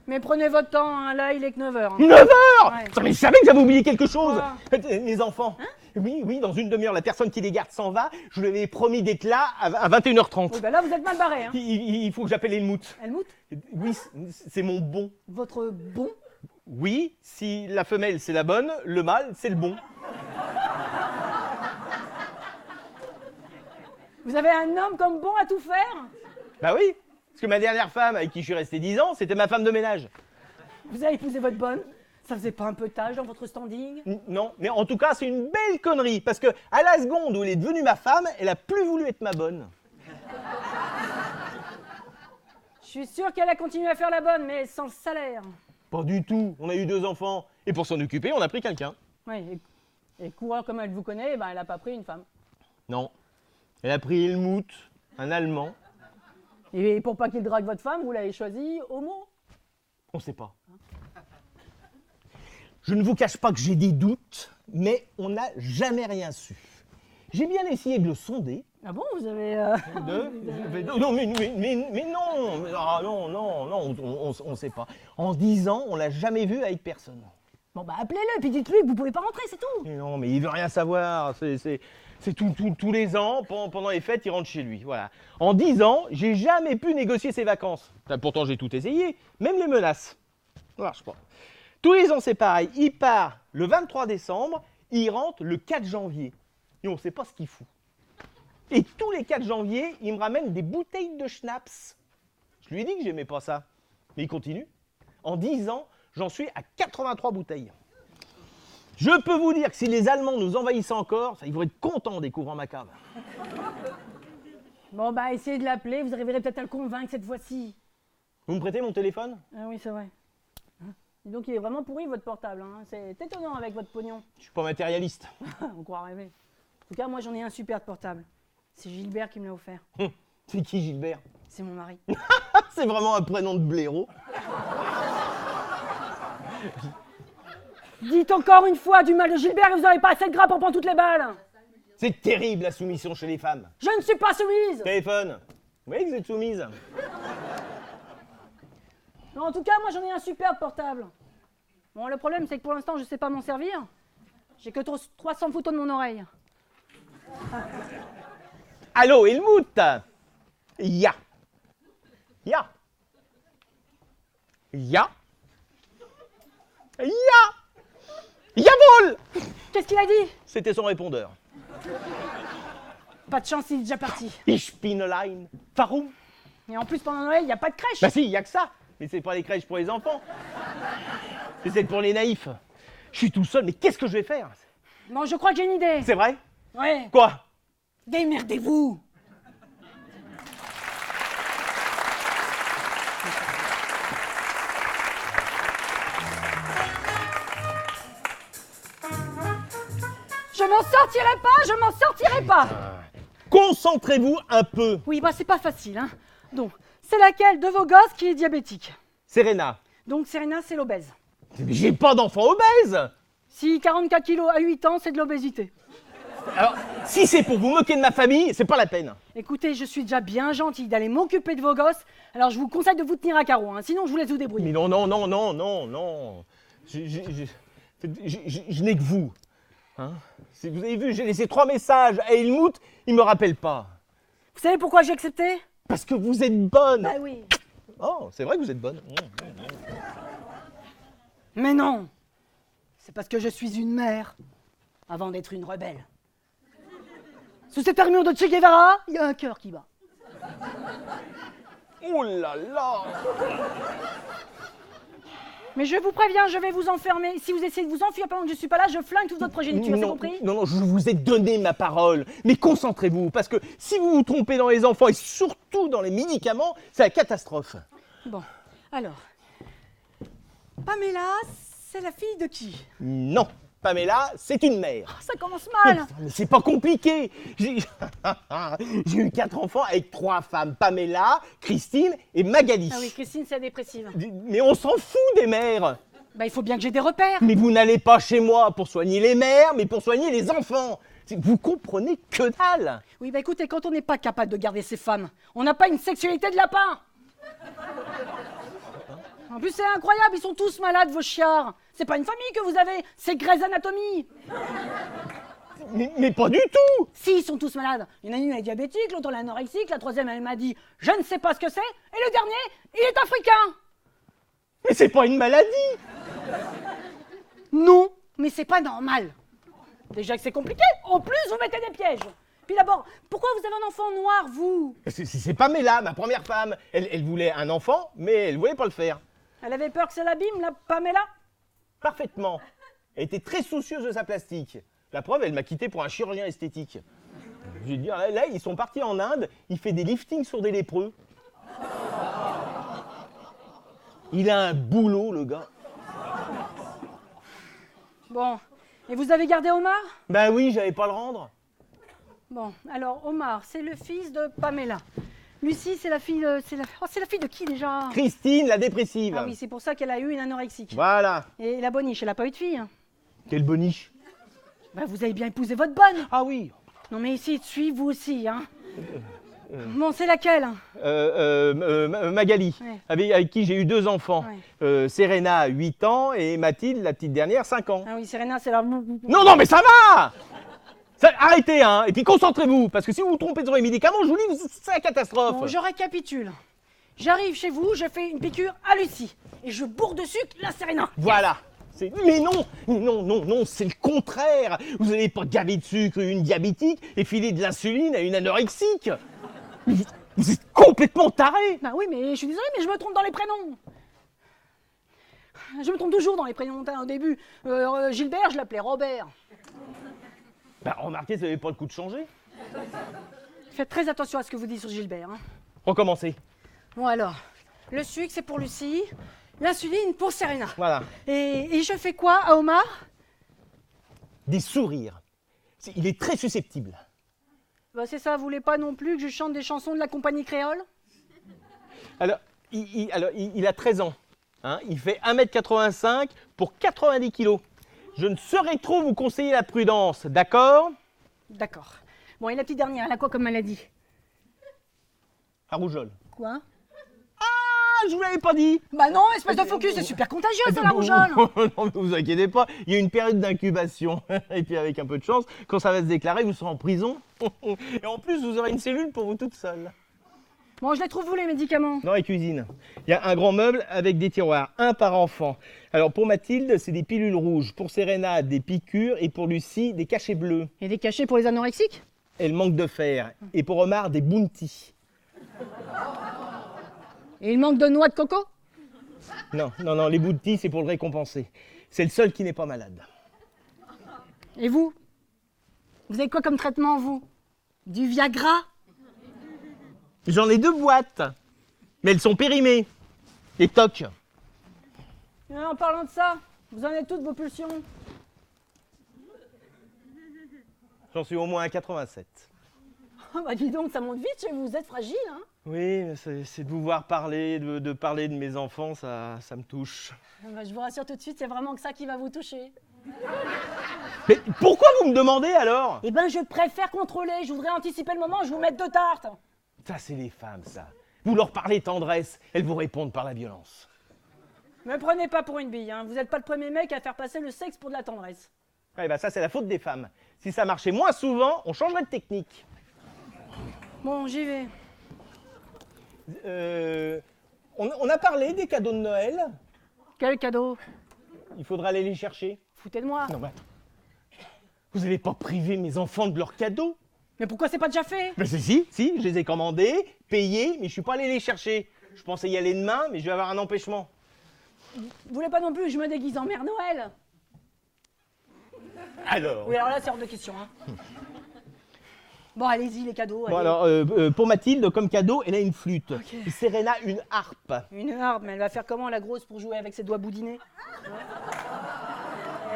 Mais prenez votre temps, hein, là il est que 9h. 9h. Ouais. Mais je savais que j'avais oublié quelque chose. Quoi? Les enfants. Oui, dans une demi-heure, la personne qui les garde s'en va. Je lui avais promis d'être là à 21h30. Oui, ben là vous êtes mal barré. Hein. Il faut que j'appelle Helmut. Helmut? Oui, c'est mon bon. Votre bon? Oui, si la femelle c'est la bonne, le mâle c'est le bon. Vous avez un homme comme bon à tout faire? Bah oui, parce que ma dernière femme avec qui je suis resté 10 ans, c'était ma femme de ménage. Vous avez épousé votre bonne? Ça faisait pas un peu tâche dans votre standing? Non, mais en tout cas, c'est une belle connerie, parce que à la seconde où elle est devenue ma femme, elle a plus voulu être ma bonne. Je suis sûr qu'elle a continué à faire la bonne, mais sans le salaire. Pas du tout, on a eu 2 enfants, et pour s'en occuper, on a pris quelqu'un. Oui, et coureur comme elle vous connaît, ben elle a pas pris une femme. Non, elle a pris Helmut, un Allemand, Et pour pas qu'il drague votre femme, vous l'avez choisi homo? on sait pas. Je ne vous cache pas que j'ai des doutes, mais on n'a jamais rien su. J'ai bien essayé de le sonder. Ah bon, vous avez... Non, mais non, ah, non, on sait pas. En 10 ans, on l'a jamais vu avec personne. Bon bah appelez-le, puis dites-lui que vous pouvez pas rentrer, c'est tout. Mais non, mais il veut rien savoir. C'est tous les ans, pendant les fêtes, il rentre chez lui. Voilà. En 10 ans, j'ai jamais pu négocier ses vacances. Enfin, pourtant, j'ai tout essayé, même les menaces. Ça marche pas. Tous les ans, c'est pareil. Il part le 23 décembre, il rentre le 4 janvier. Et on ne sait pas ce qu'il fout. Et tous les 4 janvier, il me ramène des bouteilles de schnapps. Je lui ai dit que j'aimais pas ça. Mais il continue. En 10 ans, j'en suis à 83 bouteilles. Je peux vous dire que si les Allemands nous envahissaient encore, ils vont être contents en découvrant ma cave. Bon bah essayez de l'appeler, vous arriverez peut-être à le convaincre cette fois-ci. Vous me prêtez mon téléphone? Ah oui, c'est vrai. Dis donc, il est vraiment pourri votre portable, hein. C'est étonnant avec votre pognon. Je suis pas matérialiste. On croit rêver. En tout cas, moi j'en ai un super portable. C'est Gilbert qui me l'a offert. C'est qui Gilbert? C'est mon mari. C'est vraiment un prénom de blaireau. Dites encore une fois du mal de Gilbert et vous n'avez pas assez de gras pour prendre toutes les balles. C'est terrible la soumission chez les femmes. Je ne suis pas soumise. Téléphone. Vous voyez que vous êtes soumise. Non, en tout cas, moi j'en ai un super portable. Bon, le problème c'est que pour l'instant je sais pas m'en servir. J'ai que 300 photos de mon oreille. Allô, Helmut. Ya. Ya. Ya. Ya. Jawohl. Qu'est-ce qu'il a dit? C'était son répondeur. Pas de chance, il est déjà parti. Ich bin allein. Warum? Et en plus, pendant Noël, il n'y a pas de crèche. Bah si, il y a que ça. Mais c'est pas les crèches pour les enfants. C'est pour les naïfs. Je suis tout seul, mais qu'est-ce que je vais faire? Bon, je crois que j'ai une idée. C'est vrai? Ouais. Quoi? Démerdez-vous. Je m'en sortirai pas, je m'en sortirai pas. Concentrez-vous un peu. Oui, bah c'est pas facile, hein. Donc, c'est laquelle de vos gosses qui est diabétique? Serena. Donc, Serena, c'est l'obèse. Mais j'ai pas d'enfant obèse. Si 44 kilos à 8 ans, c'est de l'obésité. Alors, si c'est pour vous moquer de ma famille, c'est pas la peine. Écoutez, je suis déjà bien gentille d'aller m'occuper de vos gosses, alors je vous conseille de vous tenir à carreau, hein, sinon je vous laisse vous débrouiller. Mais non. Je n'ai que vous. Hein? Si vous avez vu, j'ai laissé 3 messages à Helmut, il me rappelle pas. Vous savez pourquoi j'ai accepté? Parce que vous êtes bonne. Bah oui. Oh, c'est vrai que vous êtes bonne. Mais non. C'est parce que je suis une mère, avant d'être une rebelle. Sous cette armure de Che Guevara, il y a un cœur qui bat. Oh là là. Mais je vous préviens, je vais vous enfermer. Si vous essayez de vous enfuir pendant que je suis pas là, je flingue toute votre progéniture, c'est compris? Non, je vous ai donné ma parole. Mais concentrez-vous, parce que si vous vous trompez dans les enfants et surtout dans les médicaments, c'est la catastrophe. Bon, alors. Pamela, c'est la fille de qui? Non, Pamela, c'est une mère. Ça commence mal. Mais c'est pas compliqué. J'ai eu 4 enfants avec 3 femmes. Pamela, Christine et Magali. Ah oui, Christine, c'est la dépressive. Mais on s'en fout des mères. Bah, il faut bien que j'ai des repères. Mais vous n'allez pas chez moi pour soigner les mères, mais pour soigner les enfants. Vous comprenez que dalle. Oui, bah écoutez, quand on n'est pas capable de garder ses femmes, on n'a pas une sexualité de lapin. En plus, c'est incroyable, ils sont tous malades, vos chiards. C'est pas une famille que vous avez, c'est Grey's Anatomy. Mais pas du tout. Si, ils sont tous malades. Il y en a une, elle est diabétique, l'autre, elle est anorexique, la troisième, elle m'a dit « je ne sais pas ce que c'est », et le dernier, il est africain. Mais c'est pas une maladie. Non, mais c'est pas normal. Déjà que c'est compliqué, en plus vous mettez des pièges. Puis d'abord, pourquoi vous avez un enfant noir, vous? C'est Pamela, ma première femme. Elle voulait un enfant, mais elle voulait pas le faire. Elle avait peur que ça l'abîme, la Pamela? Parfaitement. Elle était très soucieuse de sa plastique. La preuve, elle m'a quitté pour un chirurgien esthétique. Je veux dire, là, ils sont partis en Inde, il fait des liftings sur des lépreux. Il a un boulot, le gars. Bon, et vous avez gardé Omar? Ben oui, j'allais pas le rendre. Bon, alors Omar, c'est le fils de Pamela. Lucie, c'est la fille de... c'est la fille de qui déjà? Christine, la dépressive. Ah oui, c'est pour ça qu'elle a eu une anorexique. Voilà. Et la boniche, elle a pas eu de fille. Quelle boniche. Bah, vous avez bien épousé votre bonne. Ah oui. Non mais essayez de suivre vous aussi, hein. Bon, c'est laquelle? Magali, Ouais. avec qui j'ai eu 2 enfants. Ouais. Serena, 8 ans, et Mathilde, la petite dernière, 5 ans. Ah oui, Serena, c'est la... Non, mais ça va. Arrêtez, hein, et puis concentrez-vous, parce que si vous vous trompez sur les médicaments, je vous dis, c'est la catastrophe. Bon, je récapitule. J'arrive chez vous, je fais une piqûre à Lucie. Et je bourre de sucre la Serena. Voilà. Mais non, c'est le contraire. Vous n'allez pas gaver de sucre une diabétique et filer de l'insuline à une anorexique. Vous êtes complètement taré. Bah oui, mais je suis désolée, mais je me trompe dans les prénoms. Je me trompe toujours dans les prénoms. Au début, Gilbert, je l'appelais Robert. Bah remarquez, ça n'avait pas le coup de changer. Faites très attention à ce que vous dites sur Gilbert. Hein. Recommencez. Bon alors, le sucre c'est pour Lucie, l'insuline pour Serena. Voilà. Et je fais quoi à Omar? Des sourires. Il est très susceptible. Bah c'est ça, vous voulez pas non plus que je chante des chansons de la compagnie créole? Alors, il a 13 ans. Hein, il fait 1m85 pour 90 kg. Je ne saurais trop vous conseiller la prudence, d'accord? D'accord. Bon, et la petite dernière, elle a quoi comme maladie? La rougeole. Quoi? Ah, je vous l'avais pas dit. Bah non, espèce de focus, c'est super contagieux ça, la rougeole. Non, mais vous inquiétez pas, il y a une période d'incubation. Et puis avec un peu de chance, quand ça va se déclarer, vous serez en prison. Et en plus, vous aurez une cellule pour vous toute seule. Bon, je les trouve où les médicaments? Dans la cuisine. Il y a un grand meuble avec des tiroirs, un par enfant. Alors pour Mathilde, c'est des pilules rouges. Pour Serena, des piqûres. Et pour Lucie, des cachets bleus. Et des cachets pour les anorexiques? Elle manque de fer. Et pour Omar, des bounty. Et il manque de noix de coco? Non, les bounty, c'est pour le récompenser. C'est le seul qui n'est pas malade. Et vous? Vous avez quoi comme traitement, vous? Du Viagra? J'en ai 2 boîtes. Mais elles sont périmées. Et toc. En parlant de ça, vous en êtes toutes vos pulsions? J'en suis au moins à 87. Oh bah dis donc, ça monte vite chez vous, vous êtes fragile, hein? Oui, mais c'est de vous voir parler, de parler de mes enfants, ça me touche. Bah, je vous rassure tout de suite, c'est vraiment que ça qui va vous toucher. Mais pourquoi vous me demandez alors? Eh ben, je préfère contrôler, je voudrais anticiper le moment où je vous mette 2 tartes. Ça, c'est les femmes, ça. Vous leur parlez tendresse, elles vous répondent par la violence. Me prenez pas pour une bille, hein. Vous n'êtes pas le premier mec à faire passer le sexe pour de la tendresse. Ouais, bah ça, c'est la faute des femmes. Si ça marchait moins souvent, on changerait de technique. Bon, j'y vais. On a parlé des cadeaux de Noël. Quel cadeau? Il faudra aller les chercher. Foutez de moi. Non, mais attends. Vous n'allez pas priver mes enfants de leurs cadeaux? Mais pourquoi c'est pas déjà fait? Mais si, je les ai commandés, payés, mais je suis pas allé les chercher. Je pensais y aller demain, mais je vais avoir un empêchement. Vous voulez pas non plus que je me déguise en Mère Noël? Alors. Oui, alors là, c'est hors de question, hein. Bon, allez-y, les cadeaux. Bon, allez. alors, pour Mathilde, comme cadeau, elle a une flûte. Ok. Et Serena, une harpe. Une harpe, mais elle va faire comment, la grosse, pour jouer avec ses doigts boudinés?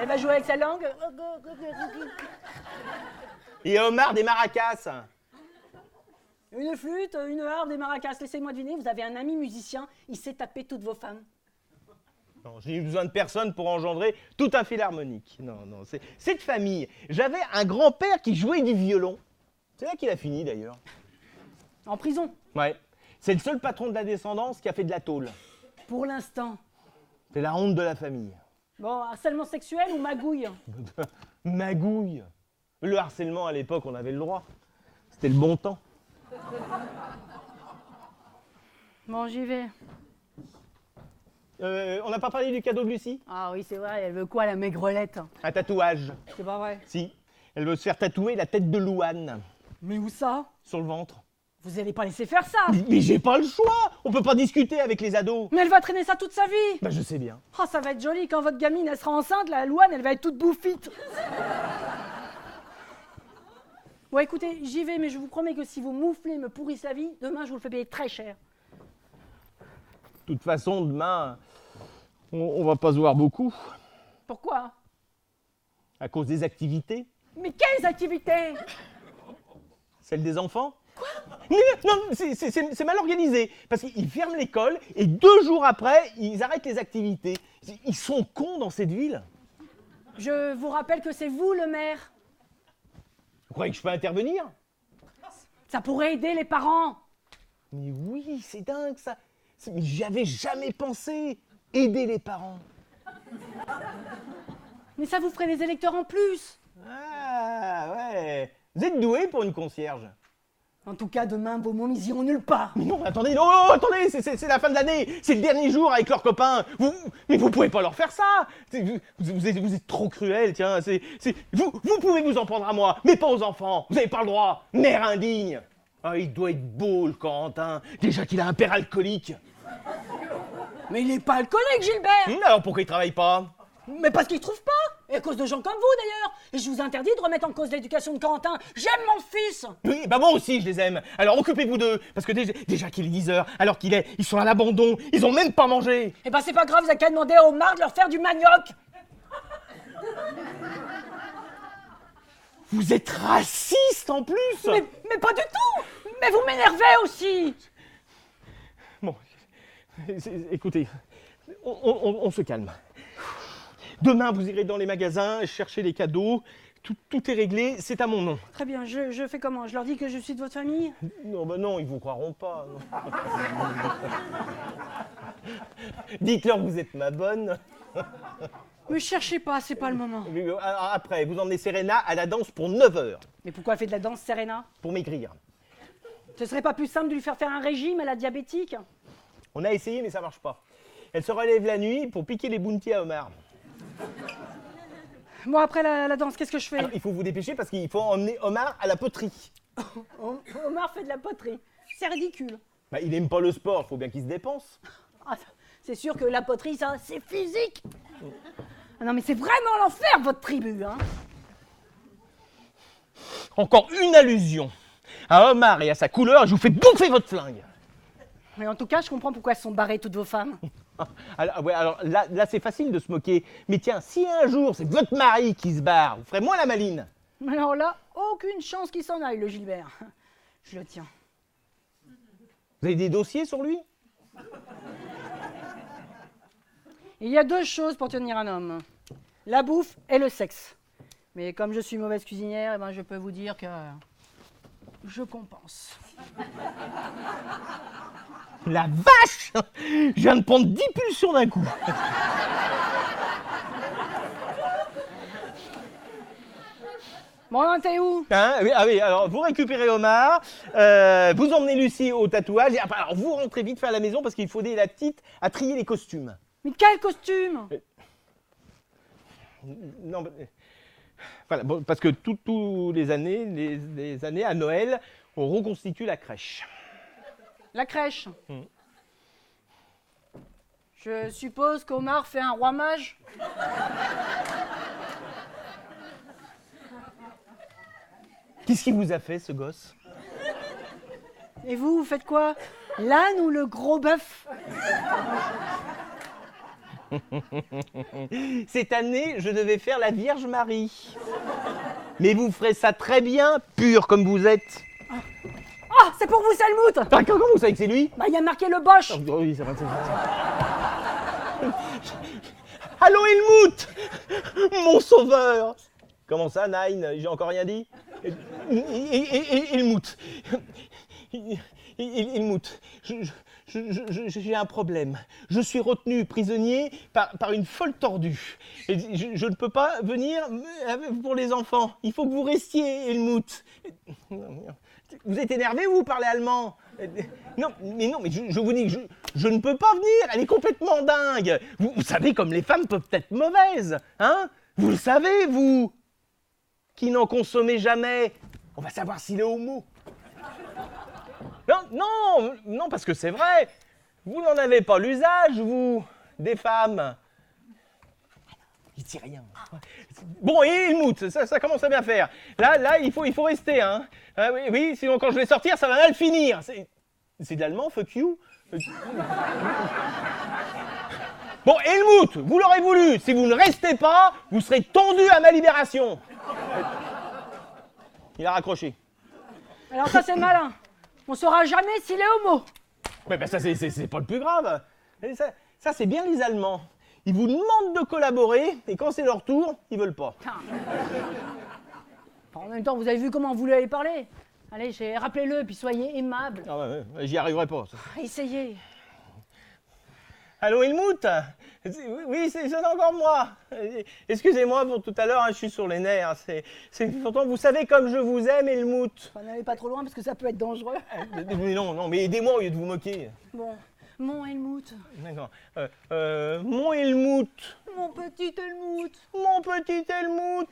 Elle va jouer avec sa langue? Et Omar, des maracas. Une flûte, une harpe, des maracas. Laissez-moi deviner, vous avez un ami musicien, il sait taper toutes vos femmes. Non, j'ai eu besoin de personne pour engendrer tout un philharmonique. Non, c'est de famille. J'avais un grand-père qui jouait du violon. C'est là qu'il a fini, d'ailleurs. En prison, Ouais. C'est le seul patron de la descendance qui a fait de la tôle. pour l'instant. C'est la honte de la famille. Bon, harcèlement sexuel ou magouille? Magouille. Le harcèlement, à l'époque, on avait le droit. C'était le bon temps. Bon, j'y vais. On n'a pas parlé du cadeau de Lucie? Ah oui, c'est vrai, elle veut quoi, la maigrelette? Un tatouage. C'est pas vrai. Si. Elle veut se faire tatouer la tête de Louane Mais où ça? sur le ventre. Vous allez pas laisser faire ça! Mais j'ai pas le choix. On peut pas discuter avec les ados. Mais elle va traîner ça toute sa vie! Bah je sais bien. Oh, ça va être joli quand votre gamine elle sera enceinte, la Louane elle va être toute bouffite! Bon écoutez, j'y vais, mais je vous promets que si vous mouflez me pourrissez la vie, demain je vous le fais payer très cher. De toute façon, demain, on va pas se voir beaucoup. Pourquoi? À cause des activités. Mais quelles activités? Celle des enfants. Quoi? Non, c'est mal organisé. Parce qu'ils ferment l'école et 2 jours après, ils arrêtent les activités. Ils sont cons dans cette ville. Je vous rappelle que c'est vous le maire. Vous croyez que je peux intervenir? Ça pourrait aider les parents. Mais oui, c'est dingue ça. Mais j'y avais jamais pensé. Aider les parents. Mais ça vous ferait des électeurs en plus. Ah ouais. Vous êtes doué pour une concierge. En tout cas, demain, vos mômes, ils iront nulle part. Mais non, attendez, non, attendez, c'est la fin de l'année, c'est le dernier jour avec leurs copains. Mais vous pouvez pas leur faire ça. Vous êtes trop cruel, tiens. Vous pouvez vous en prendre à moi, mais pas aux enfants. Vous avez pas le droit. Mère indigne. Ah, il doit être beau, le Corentin. Déjà qu'il a un père alcoolique. Mais il est pas alcoolique, Gilbert. Alors pourquoi il travaille pas? Mais parce qu'il trouve pas. Et à cause de gens comme vous, d'ailleurs. Et je vous interdis de remettre en cause l'éducation de Corentin. J'aime mon fils. Oui, bah moi aussi je les aime. Alors occupez-vous d'eux, parce que déjà qu'il est 10h, alors ils sont à l'abandon, ils ont même pas mangé. Eh ben c'est pas grave, vous avez qu'à demander à Omar de leur faire du manioc. Vous êtes raciste en plus. Mais pas du tout. Mais vous m'énervez aussi. Bon, écoutez, on se calme. Demain, vous irez dans les magasins, chercher les cadeaux. Tout est réglé, c'est à mon nom. Très bien, je fais comment? Je leur dis que je suis de votre famille? Non, bah non, ils vous croiront pas. Dites-leur que vous êtes ma bonne. Me cherchez pas, c'est pas le moment. Après, vous emmenez Serena à la danse pour 9h. Mais pourquoi elle fait de la danse, Serena? Pour maigrir. Ce serait pas plus simple de lui faire un régime à la diabétique? On a essayé, mais ça marche pas. Elle se relève la nuit pour piquer les bounties à Omar. Bon, après la danse, qu'est-ce que je fais? Alors, il faut vous dépêcher parce qu'il faut emmener Omar à la poterie. Omar fait de la poterie. C'est ridicule. Bah, il aime pas le sport, il faut bien qu'il se dépense. Ah, c'est sûr que la poterie, ça, c'est physique. Ah non, mais c'est vraiment l'enfer, votre tribu, hein. Encore une allusion à Omar et à sa couleur, et je vous fais bouffer votre flingue. Mais en tout cas, je comprends pourquoi elles sont barrées, toutes vos femmes. Alors là, c'est facile de se moquer. Mais tiens, si un jour c'est votre mari qui se barre, vous ferez moins la maline. Alors là, aucune chance qu'il s'en aille, le Gilbert. Je le tiens. Vous avez des dossiers sur lui? Il y a 2 choses pour tenir un homme. La bouffe et le sexe. Mais comme je suis mauvaise cuisinière, eh ben, je peux vous dire que je compense. La vache! Je viens de prendre 10 pulsions d'un coup. Bon, on était où? Hein? Oui, alors vous récupérez Omar, vous emmenez Lucie au tatouage, et après, alors vous rentrez vite fait à la maison parce qu'il faut aider la petite à trier les costumes. Mais quel costume? Non, voilà, bon, parce que tous les années, à Noël, on reconstitue la crèche. La crèche. Je suppose qu'Omar fait un roi mage. Qu'est-ce qu'il vous a fait, ce gosse? Et vous faites quoi? L'âne ou le gros bœuf? Cette année, je devais faire la Vierge Marie. Mais vous ferez ça très bien, pur comme vous êtes. Ah, c'est pour vous, Salmout! Ah, comment vous savez que c'est lui? Bah, il y a marqué le Bosch! Oh, oui, c'est vrai. Allô, Helmut! Mon sauveur! Comment ça, Nine? J'ai encore rien dit? Helmut. Helmut, j'ai un problème. Je suis retenu prisonnier par une folle tordue. Et je ne peux pas venir pour les enfants. Il faut que vous restiez, Helmut. Vous êtes énervé ou vous parlez allemand? Non, mais je vous dis que je ne peux pas venir, elle est complètement dingue. Vous savez comme les femmes peuvent être mauvaises, hein? Vous le savez, vous, qui n'en consommez jamais. On va savoir s'il est homo. Non, parce que c'est vrai. Vous n'en avez pas l'usage, vous, des femmes. Il dit rien. Bon, et Helmut, ça commence à bien faire. Là, il faut rester, hein. Ah, oui, sinon quand je vais sortir, ça va mal finir. C'est de l'allemand, fuck you. Bon, Helmut, vous l'aurez voulu. Si vous ne restez pas, vous serez tondu à ma libération. Il a raccroché. Alors ça, c'est malin. On saura jamais s'il est homo. Mais ben ça, c'est pas le plus grave. Ça, c'est bien les Allemands. Ils vous demandent de collaborer, et quand c'est leur tour, ils veulent pas. En même temps, vous avez vu comment vous lui avez parlé. Allez, rappelez-le, puis soyez aimable. Ah ouais, j'y arriverai pas. Ça. Essayez. Allô, Helmut? Oui, c'est encore moi. Excusez-moi pour tout à l'heure, hein, je suis sur les nerfs. Pourtant, vous savez comme je vous aime, Helmut. N'allez pas trop loin, parce que ça peut être dangereux. Mais non, mais aidez-moi au lieu de vous moquer. Bon, mon Helmut. D'accord. Mon Helmut. Mon petit Helmut. Mon petit Helmut.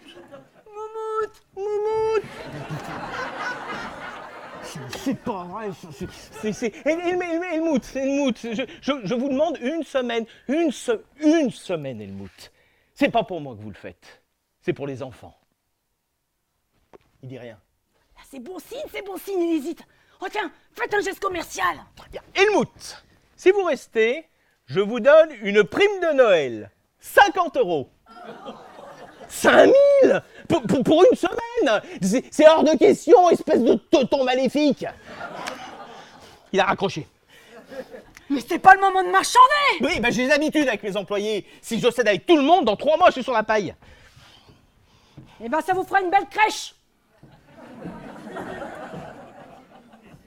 Moumout. C'est pas vrai. Helmut, je vous demande une semaine, Helmut. C'est pas pour moi que vous le faites. C'est pour les enfants. Il dit rien. C'est bon signe, il hésite. Oh tiens, faites un geste commercial. Bien. Helmut, si vous restez, je vous donne une prime de Noël. 50 €. 5 000 pour une semaine. C'est hors de question, espèce de teuton maléfique. Il a raccroché. Mais c'est pas le moment de marchander. Oui, j'ai des habitudes avec mes employés. Si je cède avec tout le monde, dans 3 mois, je suis sur la paille. Eh ben, ça vous fera une belle crèche.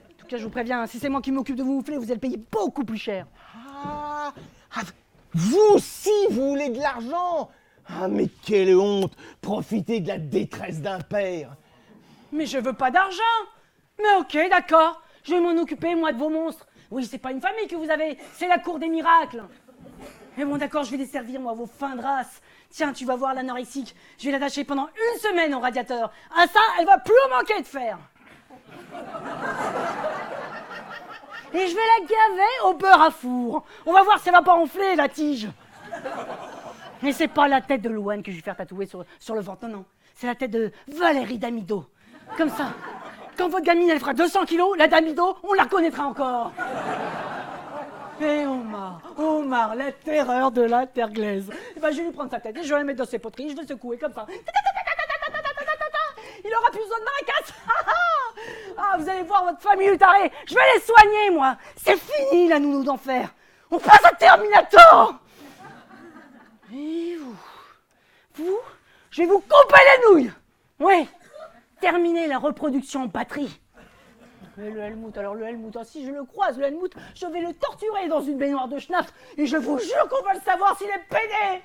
En tout cas, je vous préviens, si c'est moi qui m'occupe de vous moufler, vous allez payer beaucoup plus cher. Vous aussi, vous voulez de l'argent? Ah, mais quelle honte! Profiter de la détresse d'un père! Mais je veux pas d'argent! Mais ok, d'accord, je vais m'en occuper, moi, de vos monstres. Oui, c'est pas une famille que vous avez, c'est la cour des miracles. Mais bon, d'accord, je vais desservir, moi, vos fins de race. Tiens, tu vas voir l'anorexique, je vais l'attacher pendant 1 semaine au radiateur. Ah ça, elle va plus manquer de fer. Et je vais la gaver au beurre à four. On va voir si elle va pas enfler, la tige. Mais c'est pas la tête de Louane que je vais faire tatouer sur le ventre, non. C'est la tête de Valérie Damido. Comme ça, quand votre gamine, elle fera 200 kilos, la Damido, on la reconnaîtra encore. Et Omar, la terreur de la terre glaise. Et ben, je vais lui prendre sa tête et je vais la mettre dans ses poteries, je vais secouer comme ça. Il aura plus besoin de marécasse. Ah, vous allez voir votre famille tarée. Je vais les soigner, moi. C'est fini, la nounou d'enfer. On passe à Terminator. Et vous, je vais vous couper les nouilles. Oui, terminer la reproduction en patrie. Mais le Helmut, si je le croise, le Helmut, je vais le torturer dans une baignoire de schnapp et je vous jure qu'on va le savoir s'il est pédé.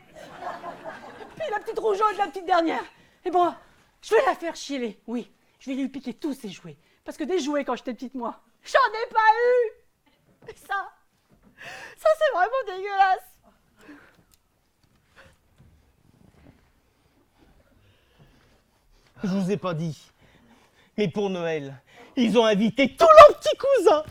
Puis la petite rougeaude, la petite dernière. Et bon, je vais la faire chialer, oui. Je vais lui piquer tous ses jouets. Parce que des jouets quand j'étais petite, moi, j'en ai pas eu. Et ça c'est vraiment dégueulasse. Je vous ai pas dit. Mais pour Noël, ils ont invité tous leurs petits cousins.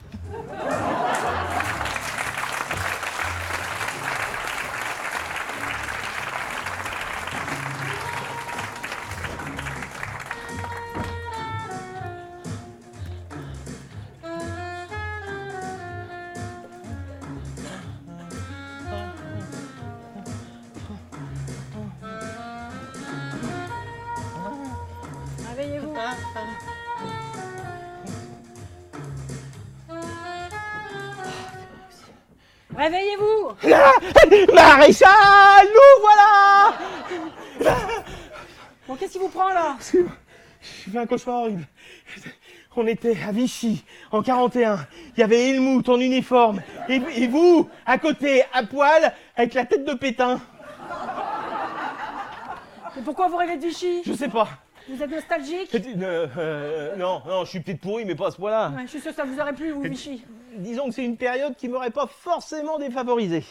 Réveillez-vous. Réveillez-vous. Maréchal, nous voilà. Bon, qu'est-ce qui vous prend là? J'ai fait un cauchemar horrible. On était à Vichy, en 41. Il y avait Helmut en uniforme. Et vous, à côté, à poil, avec la tête de Pétain. Mais pourquoi vous rêvez de Vichy? Je sais pas. Vous êtes nostalgique? Non, je suis peut-être pourri, mais pas à ce point-là. Ouais, je suis sûr que ça vous aurait plu, vous, Vichy. Disons que c'est une période qui m'aurait pas forcément défavorisé.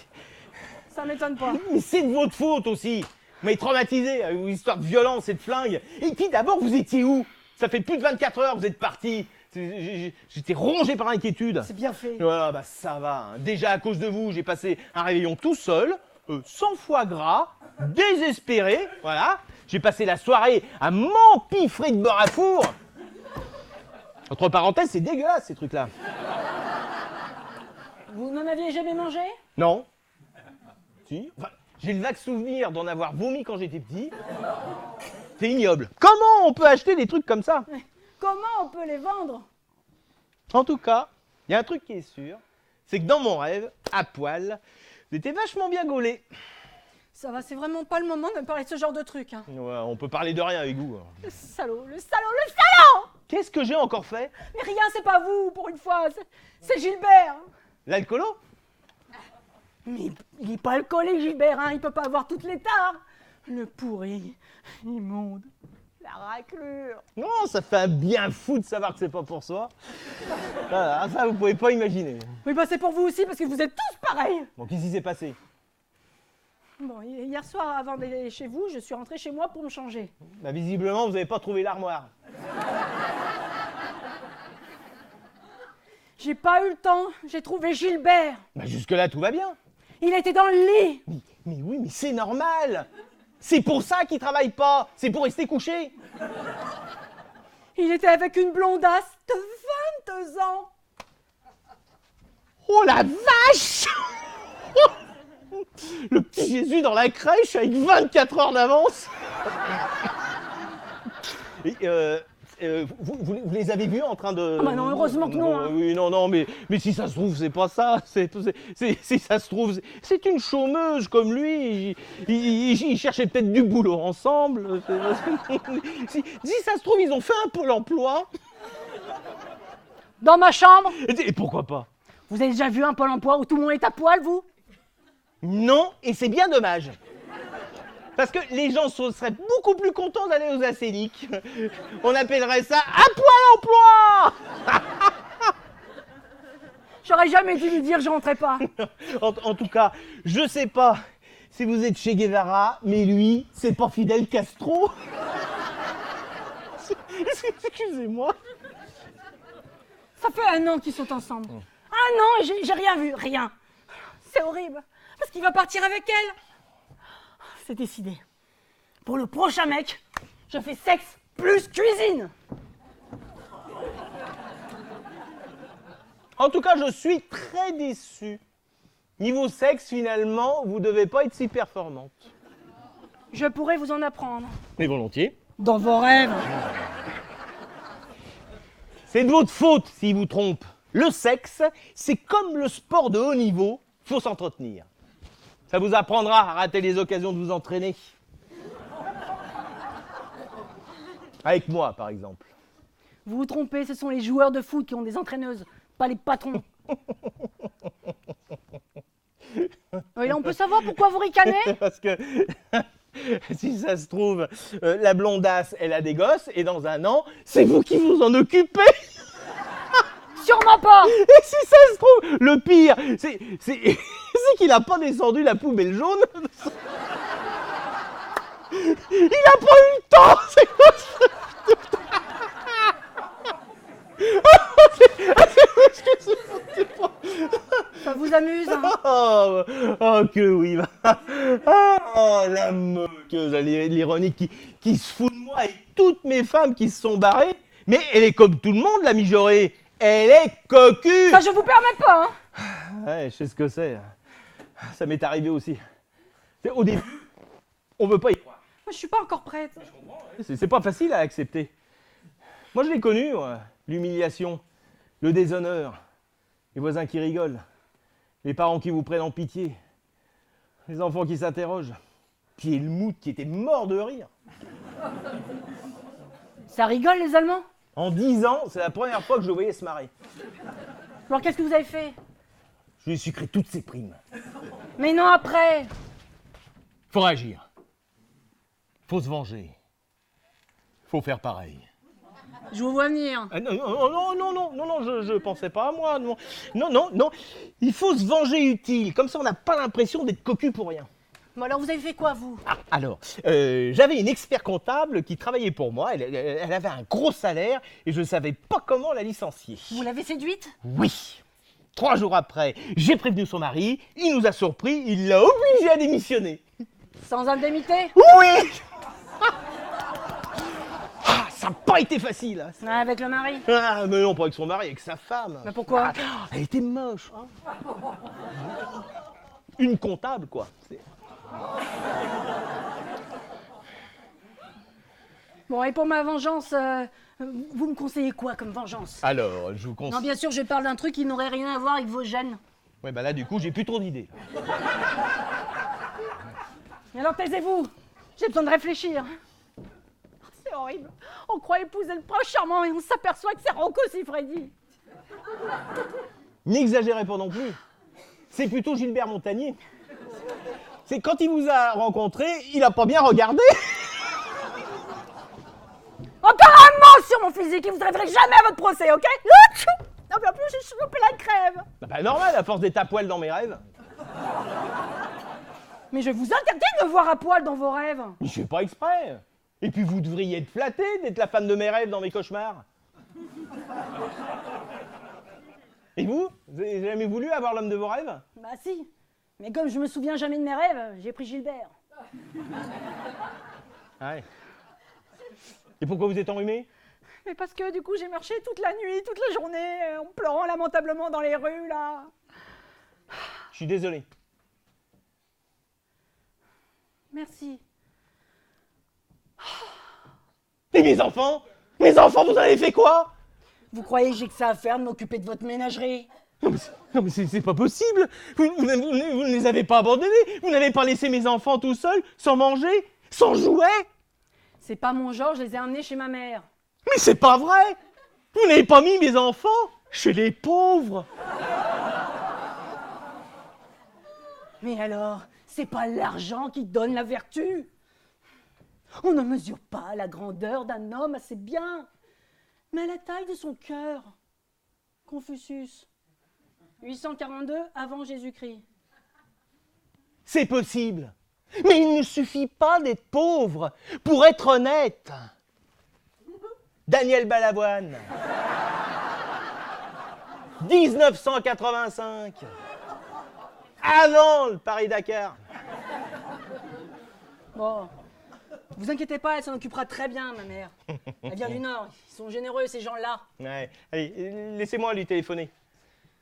Ça m'étonne pas. Mais c'est de votre faute aussi. Vous m'avez traumatisé avec vos histoires de violence et de flingue. Et puis d'abord, vous étiez où? Ça fait plus de 24 heures que vous êtes partis. J'étais rongé par l'inquiétude. C'est bien fait. Voilà, bah ça va. Hein. Déjà à cause de vous, j'ai passé un réveillon tout seul, sans foie gras, désespéré. Voilà. J'ai passé la soirée à m'empiffrer de bord à four. Entre parenthèses, c'est dégueulasse ces trucs-là. Vous n'en aviez jamais mangé? Non. Si. Enfin, j'ai le vague souvenir d'en avoir vomi quand j'étais petit. C'est ignoble. Comment on peut acheter des trucs comme ça? Comment on peut les vendre? En tout cas, il y a un truc qui est sûr, c'est que dans mon rêve, à poil, j'étais vachement bien gaulé. Ça va, c'est vraiment pas le moment de me parler de ce genre de truc. Hein. Ouais, on peut parler de rien avec vous. Le salaud, le salaud, le salaud! Qu'est-ce que j'ai encore fait? Mais rien, c'est pas vous, pour une fois. C'est Gilbert. L'alcoolo? Mais il est pas alcoolique, Gilbert, hein. Il peut pas avoir toutes les tares. Le pourri, immonde, la raclure. Non, ça fait un bien fou de savoir que c'est pas pour soi. Voilà, ça, vous pouvez pas imaginer. Oui, bah c'est pour vous aussi, parce que vous êtes tous pareils. Bon, qu'est-ce qui s'est passé? Bon, hier soir, avant d'aller chez vous, je suis rentrée chez moi pour me changer. Bah, visiblement, vous n'avez pas trouvé l'armoire. J'ai pas eu le temps, j'ai trouvé Gilbert. Bah, jusque-là, tout va bien. Il était dans le lit. Mais oui, mais c'est normal. C'est pour ça qu'il travaille pas. C'est pour rester couché. Il était avec une blondasse de 22 ans. Oh la vache! Le petit Jésus dans la crèche avec 24 heures d'avance. Et, vous les avez vus en train de... Ah bah non, heureusement que non. Hein. Oui, non, mais si ça se trouve, c'est pas ça. Si ça se trouve, c'est une chômeuse comme lui. Ils cherchaient peut-être du boulot ensemble. Si ça se trouve, ils ont fait un pôle emploi. Dans ma chambre. Et pourquoi pas? Vous avez déjà vu un pôle emploi où tout le monde est à poil, vous? Non, et c'est bien dommage. Parce que les gens seraient beaucoup plus contents d'aller aux acéliques. On appellerait ça à poil emploi. J'aurais jamais dû lui dire que je rentrais pas. En tout cas, je sais pas si vous êtes Che Guevara, mais lui, c'est pas Fidel Castro. Excusez-moi. Ça fait 1 an qu'ils sont ensemble. 1 an et j'ai rien vu, rien. C'est horrible. Parce qu'il va partir avec elle. C'est décidé. Pour le prochain mec, je fais sexe plus cuisine. En tout cas, je suis très déçu. Niveau sexe, finalement, vous devez pas être si performante. Je pourrais vous en apprendre. Mais volontiers. Dans vos rêves. C'est de votre faute s'il vous trompe. Le sexe, c'est comme le sport de haut niveau, faut s'entretenir. Ça vous apprendra à rater les occasions de vous entraîner. Avec moi, par exemple. Vous vous trompez, ce sont les joueurs de foot qui ont des entraîneuses, pas les patrons. Et là, on peut savoir pourquoi vous ricanez? Parce que, si ça se trouve, la blondasse, elle a des gosses, et dans 1 an, c'est vous qui vous en occupez. Sûrement pas. Et si ça se trouve, le pire, c'est qu'il a pas descendu la poubelle jaune. Il a pas eu le temps. C'est quoi ça? Ça vous amuse, hein? Oh, que oui. Oh, la moqueuse, l'ironique qui se fout de moi et toutes mes femmes qui se sont barrées. Mais elle est comme tout le monde, la mijaurée. Elle est cocu. Ça, je vous permets pas, hein? Ouais, je sais ce que c'est. Ça m'est arrivé aussi. Au début, on veut pas y croire. Moi, je suis pas encore prête. C'est pas facile à accepter. Moi, je l'ai connu, l'humiliation, le déshonneur, les voisins qui rigolent, les parents qui vous prennent en pitié, les enfants qui s'interrogent, puis Helmut qui était mort de rire. Ça rigole, les Allemands? En 10 ans, c'est la première fois que je le voyais se marrer. Alors, qu'est-ce que vous avez fait? Je lui ai sucré toutes ses primes. Mais non, après. Faut réagir. Faut se venger. faut faire pareil. Je vous vois venir. Ah, non, je pensais pas à moi. Non. Il faut se venger utile. Comme ça, on n'a pas l'impression d'être cocu pour rien. Bon alors vous avez fait quoi vous? Alors, j'avais une expert comptable qui travaillait pour moi. Elle avait un gros salaire et je ne savais pas comment la licencier. Vous l'avez séduite? Oui. 3 jours après, j'ai prévenu son mari. Il nous a surpris. Il l'a obligé à démissionner. Sans indemnité? Oui. Ça n'a pas été facile. Hein. Ouais, avec le mari? Ah, mais non, pas avec son mari, avec sa femme. Mais pourquoi? Elle était moche. Une comptable, quoi. Bon, et pour ma vengeance, vous me conseillez quoi comme vengeance? Alors, je vous Non, conseille... bien sûr, je parle d'un truc qui n'aurait rien à voir avec vos gènes. Ouais, bah là, du coup, j'ai plus trop d'idées. Et alors taisez-vous, j'ai besoin de réfléchir. C'est horrible. On croit épouser le prince charmant et on s'aperçoit que c'est Rocco Siffredi. N'exagérez pas non plus. C'est plutôt Gilbert Montagnier. C'est quand il vous a rencontré, il a pas bien regardé. Encore un mot sur mon physique et vous n'arriverez jamais à votre procès, ok? Non mais en plus j'ai chopé la crève. Bah normal, à force d'être à poil dans mes rêves. Mais je vous interdis de me voir à poil dans vos rêves. Mais je fais pas exprès. Et puis vous devriez être flatté d'être la femme de mes rêves dans mes cauchemars. Et vous avez jamais voulu avoir l'homme de vos rêves? Bah si, mais comme je me souviens jamais de mes rêves, j'ai pris Gilbert. Ah ouais. Et pourquoi vous êtes enrhumé? Mais parce que du coup j'ai marché toute la nuit, toute la journée, en pleurant lamentablement dans les rues là. Je suis désolé. Merci. Et mes enfants? Mes enfants, vous en avez fait quoi? Vous croyez que j'ai que ça à faire de m'occuper de votre ménagerie? Non mais c'est pas possible. Vous ne les avez pas abandonnés. Vous n'avez pas laissé mes enfants tout seuls, sans manger, sans jouets. C'est pas mon genre, je les ai emmenés chez ma mère. Mais c'est pas vrai. Vous n'avez pas mis mes enfants chez les pauvres. Mais alors, c'est pas l'argent qui donne la vertu. On ne mesure pas la grandeur d'un homme à ses biens, mais à la taille de son cœur. Confucius, 842 avant Jésus-Christ. C'est possible. Mais il ne suffit pas d'être pauvre pour être honnête. Daniel Balavoine. 1985. Avant le Paris-Dakar. Bon, vous inquiétez pas, elle s'en occupera très bien, ma mère. Elle vient du Nord, ils sont généreux ces gens-là. Ouais. Allez, laissez-moi lui téléphoner.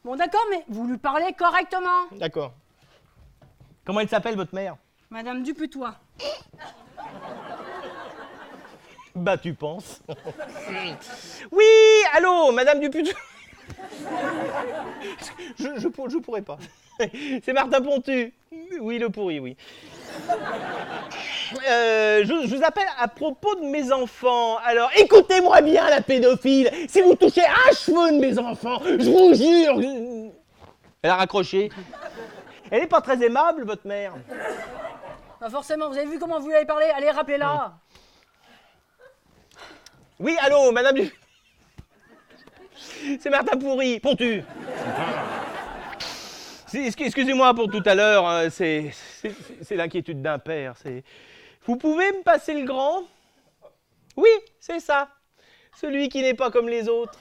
Bon d'accord, mais vous lui parlez correctement. D'accord. Comment elle s'appelle, votre mère? Madame Duputois. Bah, tu penses. Oui, allô, Madame Duputois. Je pourrais pas. C'est Martin Pontu. Oui, le pourri, oui. Je vous appelle à propos de mes enfants. Alors, écoutez-moi bien, la pédophile. Si vous touchez un cheveu de mes enfants, je vous jure... Elle a raccroché. Elle n'est pas très aimable, votre mère. Bah forcément, vous avez vu comment vous lui avez parlé? Allez, rappelez-la. Oui, allô, Madame du... C'est Martin Pourri, Pontu. Excusez-moi pour tout à l'heure, c'est l'inquiétude d'un père. Vous pouvez me passer le grand? Oui, c'est ça. Celui qui n'est pas comme les autres.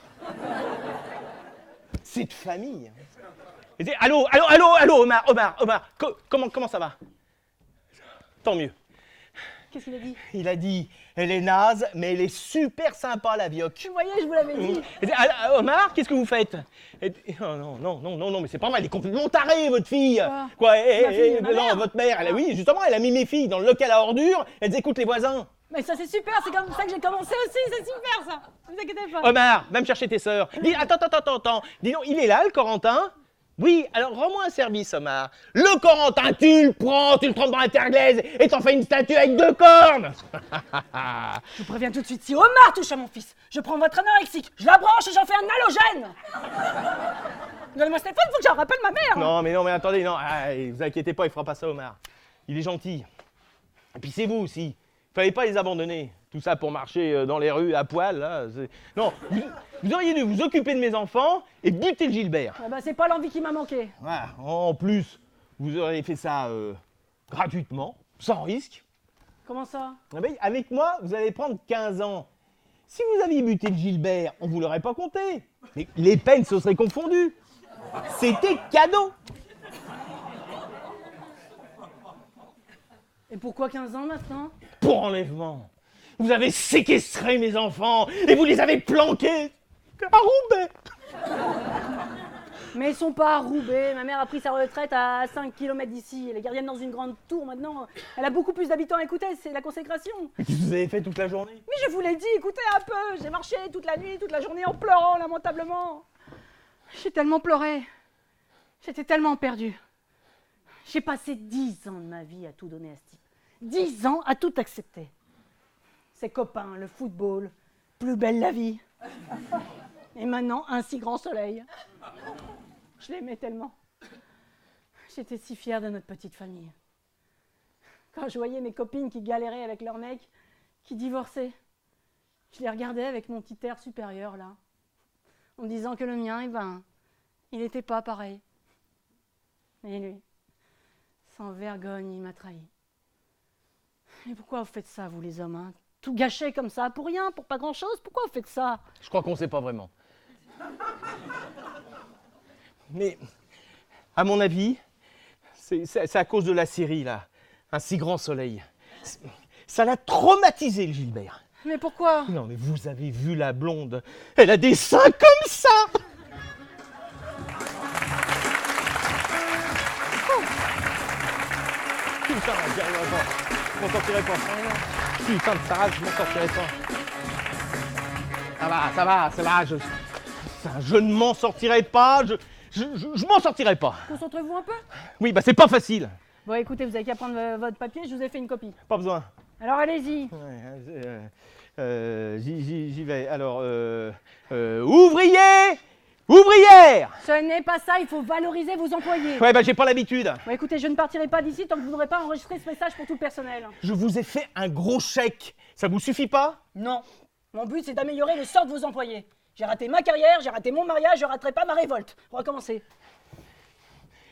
C'est de famille. Allô, Omar, comment ça va? Tant mieux. Qu'est-ce qu'il a dit? Il a dit, elle est naze, mais elle est super sympa, la vioque. Vous voyez, je vous l'avais dit. Omar, qu'est-ce que vous faites? Oh, non, mais c'est pas vrai, elle est complètement tarée, votre fille. Quoi? Ma Non, mère. votre mère, oui, justement, elle a mis mes filles dans le local à ordures, elles écoutent les voisins. Mais ça c'est super, c'est comme ça que j'ai commencé aussi, c'est super ça. Ne vous inquiétez pas. Omar, va me chercher tes sœurs. Attends. Dis donc, il est là, le Corentin? Oui, alors rends-moi un service, Omar. Le Corentin, tu le prends, tu le trempes dans la terre glaise et t'en fais une statue avec 2 cornes. Je vous préviens tout de suite, si Omar touche à mon fils, je prends votre anorexique, je la branche et j'en fais un halogène. Donnez-moi ce téléphone, faut que j'en rappelle ma mère. Non, mais attendez, non, vous inquiétez pas, il fera pas ça, Omar. Il est gentil. Et puis c'est vous aussi. Fallait pas les abandonner. Tout ça pour marcher dans les rues à poil, là. Non, vous auriez dû vous occuper de mes enfants et buter le Gilbert. Ah bah, c'est pas l'envie qui m'a manqué. Voilà. En plus, vous auriez fait ça gratuitement, sans risque. Comment ça? Ah ben, avec moi, vous allez prendre 15 ans. Si vous aviez buté le Gilbert, on ne vous l'aurait pas compté. Mais les peines se seraient confondues. C'était cadeau. Et pourquoi 15 ans maintenant? Pour enlèvement. Vous avez séquestré mes enfants et vous les avez planqués à Roubaix. Mais ils sont pas à Roubaix. Ma mère a pris sa retraite à 5 km d'ici. Elle est gardienne dans une grande tour maintenant. Elle a beaucoup plus d'habitants à écouter, c'est la consécration. Mais qu'est-ce que vous avez fait toute la journée? Mais je vous l'ai dit, écoutez un peu. J'ai marché toute la nuit, toute la journée en pleurant lamentablement. J'ai tellement pleuré. J'étais tellement perdue. J'ai passé 10 ans de ma vie à tout donner à ce type. 10 ans à tout accepter. Ses copains, le football, plus belle la vie. Et maintenant, un si grand soleil. Je l'aimais tellement. J'étais si fière de notre petite famille. Quand je voyais mes copines qui galéraient avec leur mec, qui divorçaient, je les regardais avec mon petit air supérieur, là, en me disant que le mien, eh ben, il n'était pas pareil. Et lui, sans vergogne, il m'a trahi. Et pourquoi vous faites ça, vous les hommes, hein? Tout gâcher comme ça, pour rien, pour pas grand-chose? Pourquoi vous faites ça? Je crois qu'on ne sait pas vraiment. Mais, à mon avis, c'est à cause de la série, là. Un si grand soleil. Ça l'a traumatisé, le Gilbert. Mais pourquoi? Non, mais vous avez vu la blonde. Elle a des seins comme ça. Putain, j'y arriverai pas. Je m'en sortirai pas. Putain de Sarah, je m'en sortirai pas. Ça va, je ne m'en sortirai pas, je m'en sortirai pas. Concentrez-vous un peu. Oui, bah c'est pas facile. Bon, écoutez, vous avez qu'à prendre votre papier, je vous ai fait une copie. Pas besoin. Alors allez-y. J'y vais. Alors, ouvrier, ouvrière. Ce n'est pas ça, il faut valoriser vos employés. Ouais, bah j'ai pas l'habitude. Bon, écoutez, je ne partirai pas d'ici tant que vous n'aurez pas enregistré ce message pour tout le personnel. Je vous ai fait un gros chèque. Ça vous suffit pas? Non. Mon but, c'est d'améliorer le sort de vos employés. J'ai raté ma carrière, j'ai raté mon mariage, je raterai pas ma révolte. Recommencez.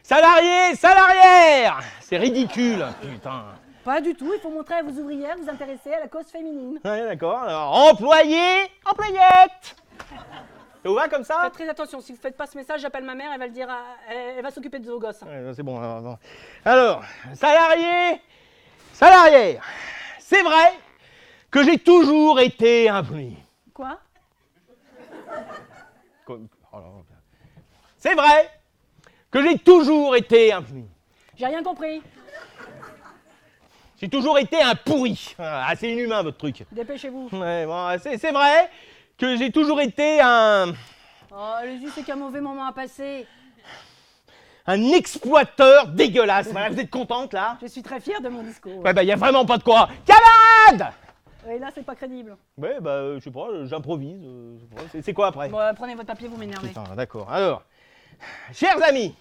Salarié, salarière. C'est ridicule, putain. Pas du tout, il faut montrer à vos ouvrières vous intéresser à la cause féminine. Ouais, d'accord. Alors, employé, employette. Ça vous va comme ça? Faites très attention, si vous faites pas ce message, j'appelle ma mère, elle va le dire, elle va s'occuper de vos gosses. Ouais, c'est bon. Alors, salarié, salarière. C'est vrai que j'ai toujours été impuni. Quoi? C'est vrai que j'ai toujours été impuni. J'ai rien compris. J'ai toujours été un pourri. Ah, c'est inhumain votre truc. Dépêchez-vous. Ouais, bon, c'est vrai que j'ai toujours été un Oh, allez-y, c'est qu'un mauvais moment à passer. exploiteur dégueulasse. Voilà, vous êtes contente là? Je suis très fière de mon discours. Ouais, bah y a vraiment pas de quoi. Camarade! Et là, c'est pas crédible. Ouais, bah je sais pas, j'improvise. C'est quoi après? Bon, prenez votre papier, vous m'énervez. Putain, d'accord. Alors, chers amis,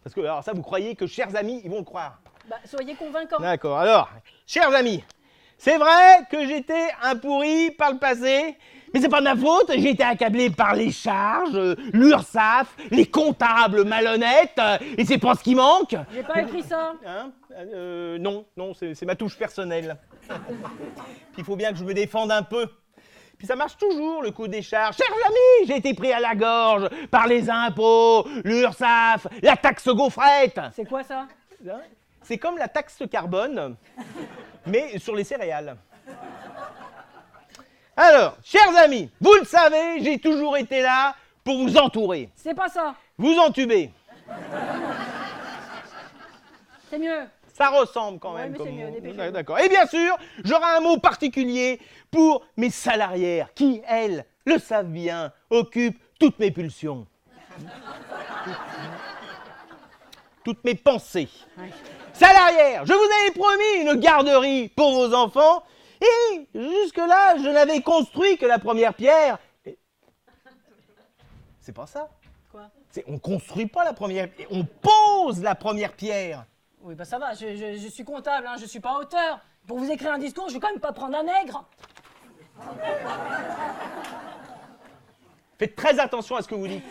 parce que alors ça, vous croyez que chers amis, ils vont le croire? Bah, soyez convaincants. D'accord. Alors, chers amis, c'est vrai que j'étais un pourri par le passé, mais c'est pas de ma faute. J'ai été accablé par les charges, l'URSSAF, les comptables malhonnêtes, et c'est pas ce qui manque. J'ai pas écrit ça. Hein? Non, c'est ma touche personnelle. Puis il faut bien que je me défende un peu. Puis ça marche toujours, le coup des charges. Chers amis, j'ai été pris à la gorge par les impôts, l'URSSAF, la taxe gaufrette. C'est quoi ça? C'est comme la taxe carbone, mais sur les céréales. Alors, chers amis, vous le savez, j'ai toujours été là pour vous entourer, C'est pas ça. vous entuber. C'est mieux. Ça ressemble quand Ouais, même. mais c'est mieux, dépêchez-vous. Ouais, d'accord. Et bien sûr, j'aurai un mot particulier pour mes salarières qui, elles, le savent bien, occupent toutes mes pulsions. Toutes mes pensées. Ouais. Salarières, je vous avais promis une garderie pour vos enfants et jusque-là, je n'avais construit que la première pierre. C'est pas ça. Quoi? On construit pas la première pierre, on pose la première pierre. Oui, bah ça va, je suis comptable, hein, je suis pas auteur. Pour vous écrire un discours, je vais quand même pas prendre un nègre. Faites très attention à ce que vous dites.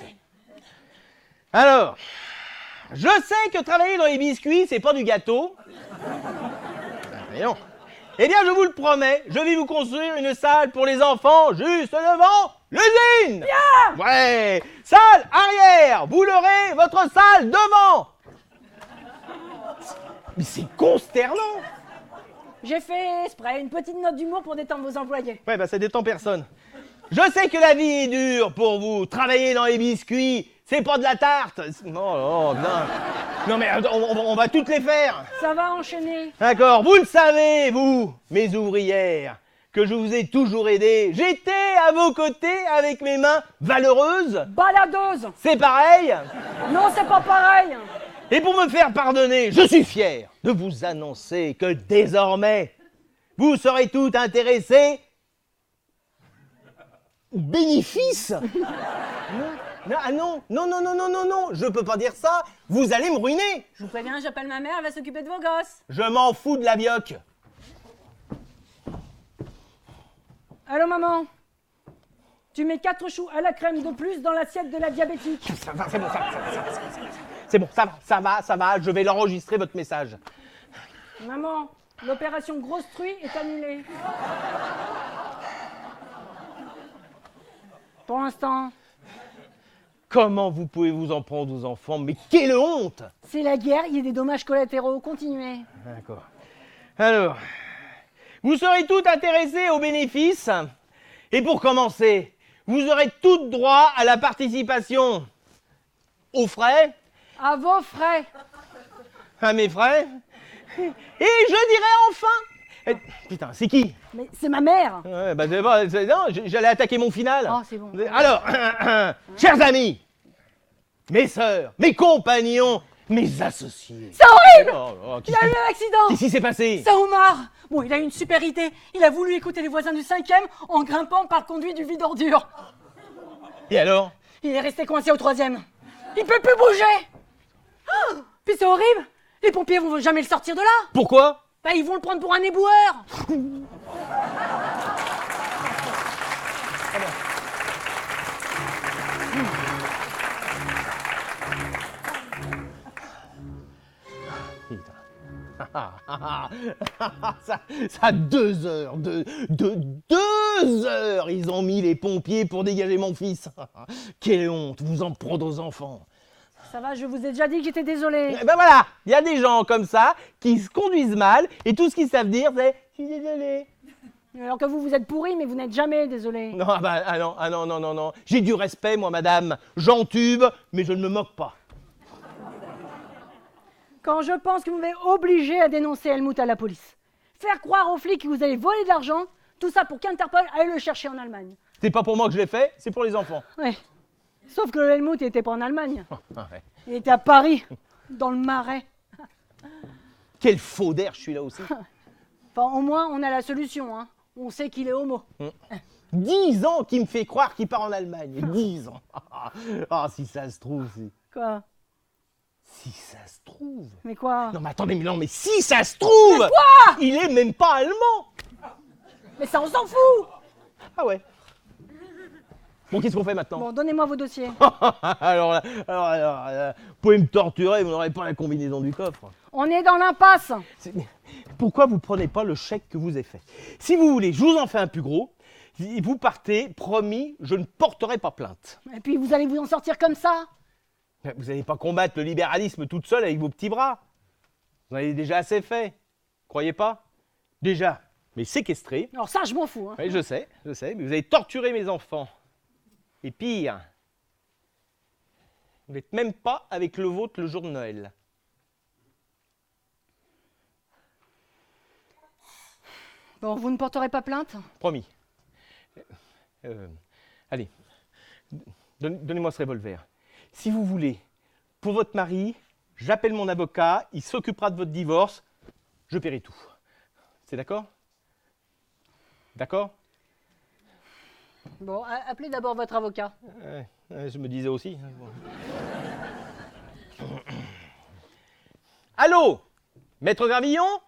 Alors, je sais que travailler dans les biscuits, c'est pas du gâteau. Mais non. Eh bien, je vous le promets, je vais vous construire une salle pour les enfants juste devant l'usine. Bien! Ouais. Salle arrière, vous l'aurez, votre salle devant. Mais c'est consternant. J'ai fait exprès une petite note d'humour pour détendre vos employés. Ouais, bah ça détend personne. Je sais que la vie est dure pour vous. Travailler dans les biscuits, c'est pas de la tarte. Non, bien. Non mais on va toutes les faire. Ça va enchaîner. D'accord, vous le savez, vous, mes ouvrières, que je vous ai toujours aidé. J'étais à vos côtés avec mes mains valeureuses. Baladeuse. C'est pareil. Non, c'est pas pareil. Et pour me faire pardonner, je suis fier de vous annoncer que désormais, vous serez toutes intéressées au bénéfice. Non, je peux pas dire ça, vous allez me ruiner. Je vous préviens, j'appelle ma mère, elle va s'occuper de vos gosses. Je m'en fous de la bioque. Allô, maman? Tu mets 4 choux à la crème de plus dans l'assiette de la diabétique. Ça va, c'est bon, c'est bon, ça va, je vais l'enregistrer, votre message. Maman, l'opération grosse truie est annulée. Pour l'instant. Comment vous pouvez vous en prendre aux enfants? Mais quelle honte! C'est la guerre, il y a des dommages collatéraux. Continuez. D'accord. Alors, vous serez toutes intéressées aux bénéfices. Et pour commencer, vous aurez toutes droit à la participation. Aux frais, À vos frais. à mes frais. Et je dirais enfin... Putain, c'est qui? Mais c'est ma mère. Ouais, bah, non, j'allais attaquer mon final. Oh, c'est bon. Alors, chers amis, mes sœurs, mes compagnons, mes associés. C'est horrible. Oh, Il a eu un accident. Qu'est-ce qui s'est passé? C'est Omar. Bon, il a eu une super idée. Il a voulu écouter les voisins du 5e en grimpant par le conduit du vide ordure. Et alors? Il est resté coincé au 3e. Il peut plus bouger. Oh, puis c'est horrible. Les pompiers vont jamais le sortir de là. Pourquoi? Bah, ils vont le prendre pour un éboueur. Ça 2 heures, 2 heures, ils ont mis les pompiers pour dégager mon fils. Quelle honte, vous en prendre aux enfants. Ça va, je vous ai déjà dit que j'étais désolée. Eh ben voilà, il y a des gens comme ça qui se conduisent mal et tout ce qu'ils savent dire c'est « je suis désolé ». Alors que vous êtes pourri, mais vous n'êtes jamais désolé. Non, non, j'ai du respect moi madame, j'entube, mais je ne me moque pas. Quand je pense que vous m'avez obligé à dénoncer Helmut à la police, faire croire aux flics que vous avez volé de l'argent, tout ça pour qu'Interpol aille le chercher en Allemagne. C'est pas pour moi que je l'ai fait, c'est pour les enfants. Ouais. Sauf que le Helmut n'était pas en Allemagne. Ouais. Il était à Paris, dans le Marais. Quel faux d'air, je suis là aussi. Enfin, au moins, on a la solution, hein. On sait qu'il est homo. 10 ans qu'il me fait croire qu'il part en Allemagne. 10 ans. Ah, si ça se trouve, Quoi? si ça se trouve. Mais quoi? Non mais attendez, mais si ça se trouve. Mais quoi? Il est même pas allemand. Mais ça, on s'en fout. Ah ouais. Bon, qu'est-ce qu'on fait maintenant? Bon, donnez-moi vos dossiers. alors, vous pouvez me torturer, vous n'aurez pas la combinaison du coffre. On est dans l'impasse. Pourquoi vous prenez pas le chèque que vous avez fait? Si vous voulez, je vous en fais un plus gros. Vous partez, promis, je ne porterai pas plainte. Et puis, vous allez vous en sortir comme ça? Vous n'allez pas combattre le libéralisme toute seule avec vos petits bras. Vous en avez déjà assez fait. Croyez pas? Déjà, mais séquestré. Alors ça, je m'en fous, hein. Oui, je sais, mais vous avez torturé mes enfants. Et pire, vous n'êtes même pas avec le vôtre le jour de Noël. Bon, vous ne porterez pas plainte? Promis. Allez, donnez-moi ce revolver. Si vous voulez, pour votre mari, j'appelle mon avocat, il s'occupera de votre divorce, je paierai tout. C'est d'accord? D'accord? Bon, appelez d'abord votre avocat. Je me disais aussi. Allô? Maître Gravillon?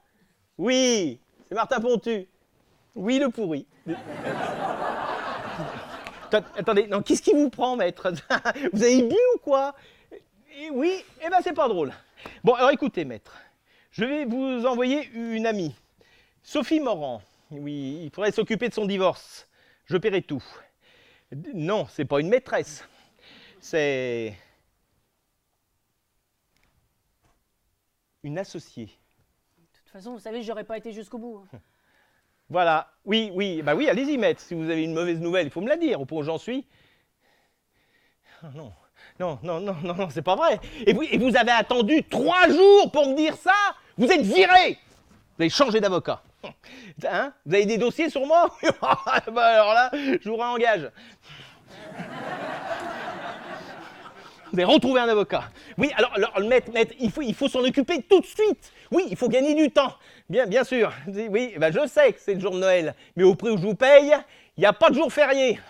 Oui, c'est Martin Pontu. Oui, le pourri. Attendez, non, qu'est-ce qui vous prend, maître? Vous avez bu ou quoi? Oui, eh ben c'est pas drôle. Bon, alors écoutez, maître, je vais vous envoyer une amie, Sophie Morand. Oui, il faudrait s'occuper de son divorce. Je paierai tout. Non, c'est pas une maîtresse. C'est une associée. De toute façon, vous savez, j'aurais pas été jusqu'au bout. Voilà, oui, bah oui, allez-y, maître. Si vous avez une mauvaise nouvelle, il faut me la dire, au point où j'en suis. Non, c'est pas vrai. Et vous avez attendu 3 jours pour me dire ça? Vous êtes viré. Vous avez changé d'avocat. Hein? Vous avez des dossiers sur moi? Bah alors là, je vous réengage. Vous avez retrouvé un avocat. Oui, alors maître, il faut s'en occuper tout de suite. Oui, il faut gagner du temps. Bien sûr. Oui, ben je sais que c'est le jour de Noël, mais au prix où je vous paye, il n'y a pas de jour férié.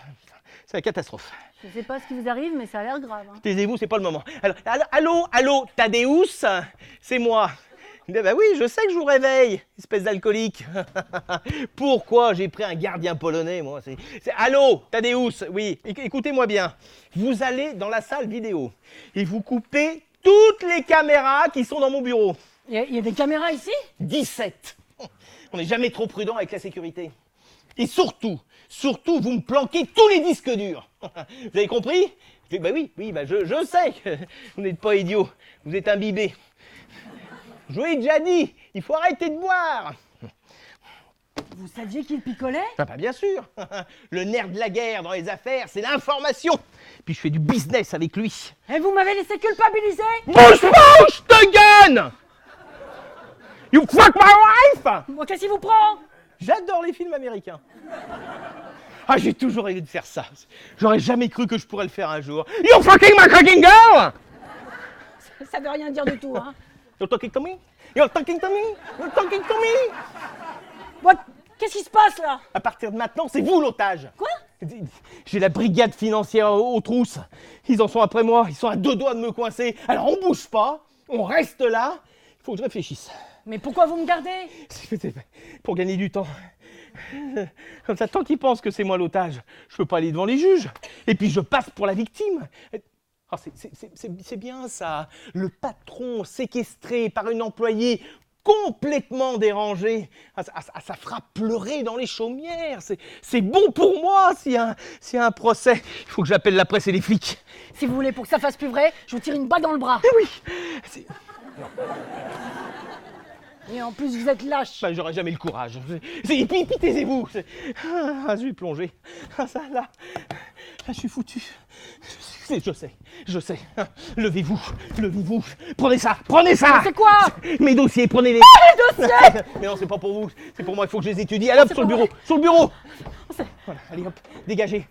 C'est la catastrophe. Je sais pas ce qui vous arrive, mais ça a l'air grave. Taisez-vous, c'est pas le moment. Alors, allô, Tadeusz, c'est moi. Ben oui, je sais que je vous réveille, espèce d'alcoolique. Pourquoi j'ai pris un gardien polonais, moi? Allô, Tadeusz, oui, écoutez-moi bien. Vous allez dans la salle vidéo et vous coupez toutes les caméras qui sont dans mon bureau. Il y a des caméras ici? 17. On n'est jamais trop prudent avec la sécurité. Et surtout, vous me planquez tous les disques durs. Vous avez compris? Ben oui, je sais que vous n'êtes pas idiot, vous êtes imbibé. Je vous l'ai déjà dit, il faut arrêter de boire. Vous saviez qu'il picolait? Ah bah bien sûr. Le nerf de la guerre dans les affaires, c'est l'information. Puis je fais du business avec lui. Et vous m'avez laissé culpabiliser? Bouge pas, je te gagne. You fuck my wife. Moi, qu'est-ce qui vous prend? J'adore les films américains. Ah, j'ai toujours rêvé de faire ça. J'aurais jamais cru que je pourrais le faire un jour. You fucking my fucking girl. Ça veut rien dire du tout, hein. You're talking to me? You're talking to me? You're talking to me? Bon, qu'est-ce qui se passe là? À partir de maintenant, c'est vous l'otage. Quoi? J'ai la brigade financière aux trousses. Ils en sont après moi. Ils sont à 2 doigts de me coincer. Alors on bouge pas. On reste là. Il faut que je réfléchisse. Mais pourquoi vous me gardez? C'est pour gagner du temps. Comme ça, tant qu'ils pensent que c'est moi l'otage, je peux pas aller devant les juges. Et puis je passe pour la victime. Oh, c'est bien ça, le patron séquestré par une employée complètement dérangée. Ça fera pleurer dans les chaumières. C'est bon pour moi s'il y a un procès. Il faut que j'appelle la presse et les flics. Si vous voulez pour que ça fasse plus vrai, je vous tire une balle dans le bras. Eh oui. Et en plus, vous êtes lâche. Bah, j'aurais jamais le courage. Et puis taisez-vous. Je vais plonger. Ça, là, je suis foutu. Je sais. Levez-vous. Prenez ça. C'est quoi? Mes dossiers, prenez-les. Les dossiers? Mais non, c'est pas pour vous. C'est pour moi, il faut que je les étudie. Allez hop, sur le bureau. Voilà, allez hop, dégagez.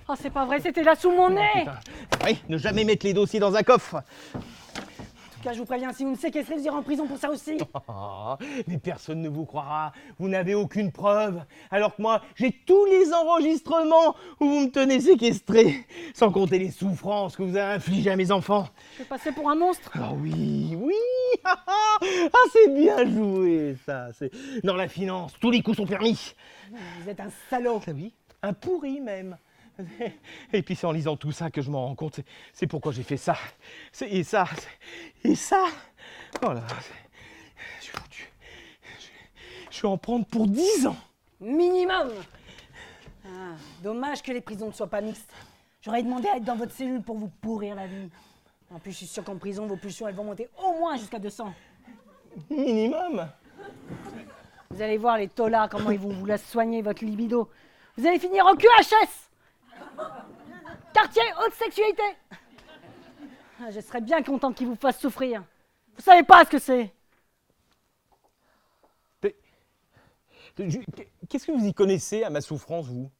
Oh, c'est pas vrai, c'était là sous mon nez. Putain. Oui, ne jamais mettre les dossiers dans un coffre. En tout cas, je vous préviens, si vous me séquestrez, vous irez en prison pour ça aussi. Oh, mais personne ne vous croira. Vous n'avez aucune preuve. Alors que moi, j'ai tous les enregistrements où vous me tenez séquestré. Sans compter les souffrances que vous avez infligées à mes enfants. Je vais passer pour un monstre. Ah oui. Ah, c'est bien joué, ça. Dans la finance, tous les coups sont permis. Vous êtes un salaud. Ah oui, un pourri même. Et puis c'est en lisant tout ça que je m'en rends compte. C'est pourquoi j'ai fait ça. Et ça. Oh là, je suis foutu. Je vais en prendre pour 10 ans. Minimum. Dommage que les prisons ne soient pas mixtes. J'aurais demandé à être dans votre cellule pour vous pourrir la vie. En plus, je suis sûr qu'en prison, vos pulsions, elles vont monter au moins jusqu'à 200. Minimum. Vous allez voir les taulards, comment ils vont vous la soigner, votre libido. Vous allez finir en QHS. Quartier haute sexualité. Je serais bien contente qu'ils vous fassent souffrir. Vous savez pas ce que c'est. Qu'est-ce que vous y connaissez à ma souffrance, vous?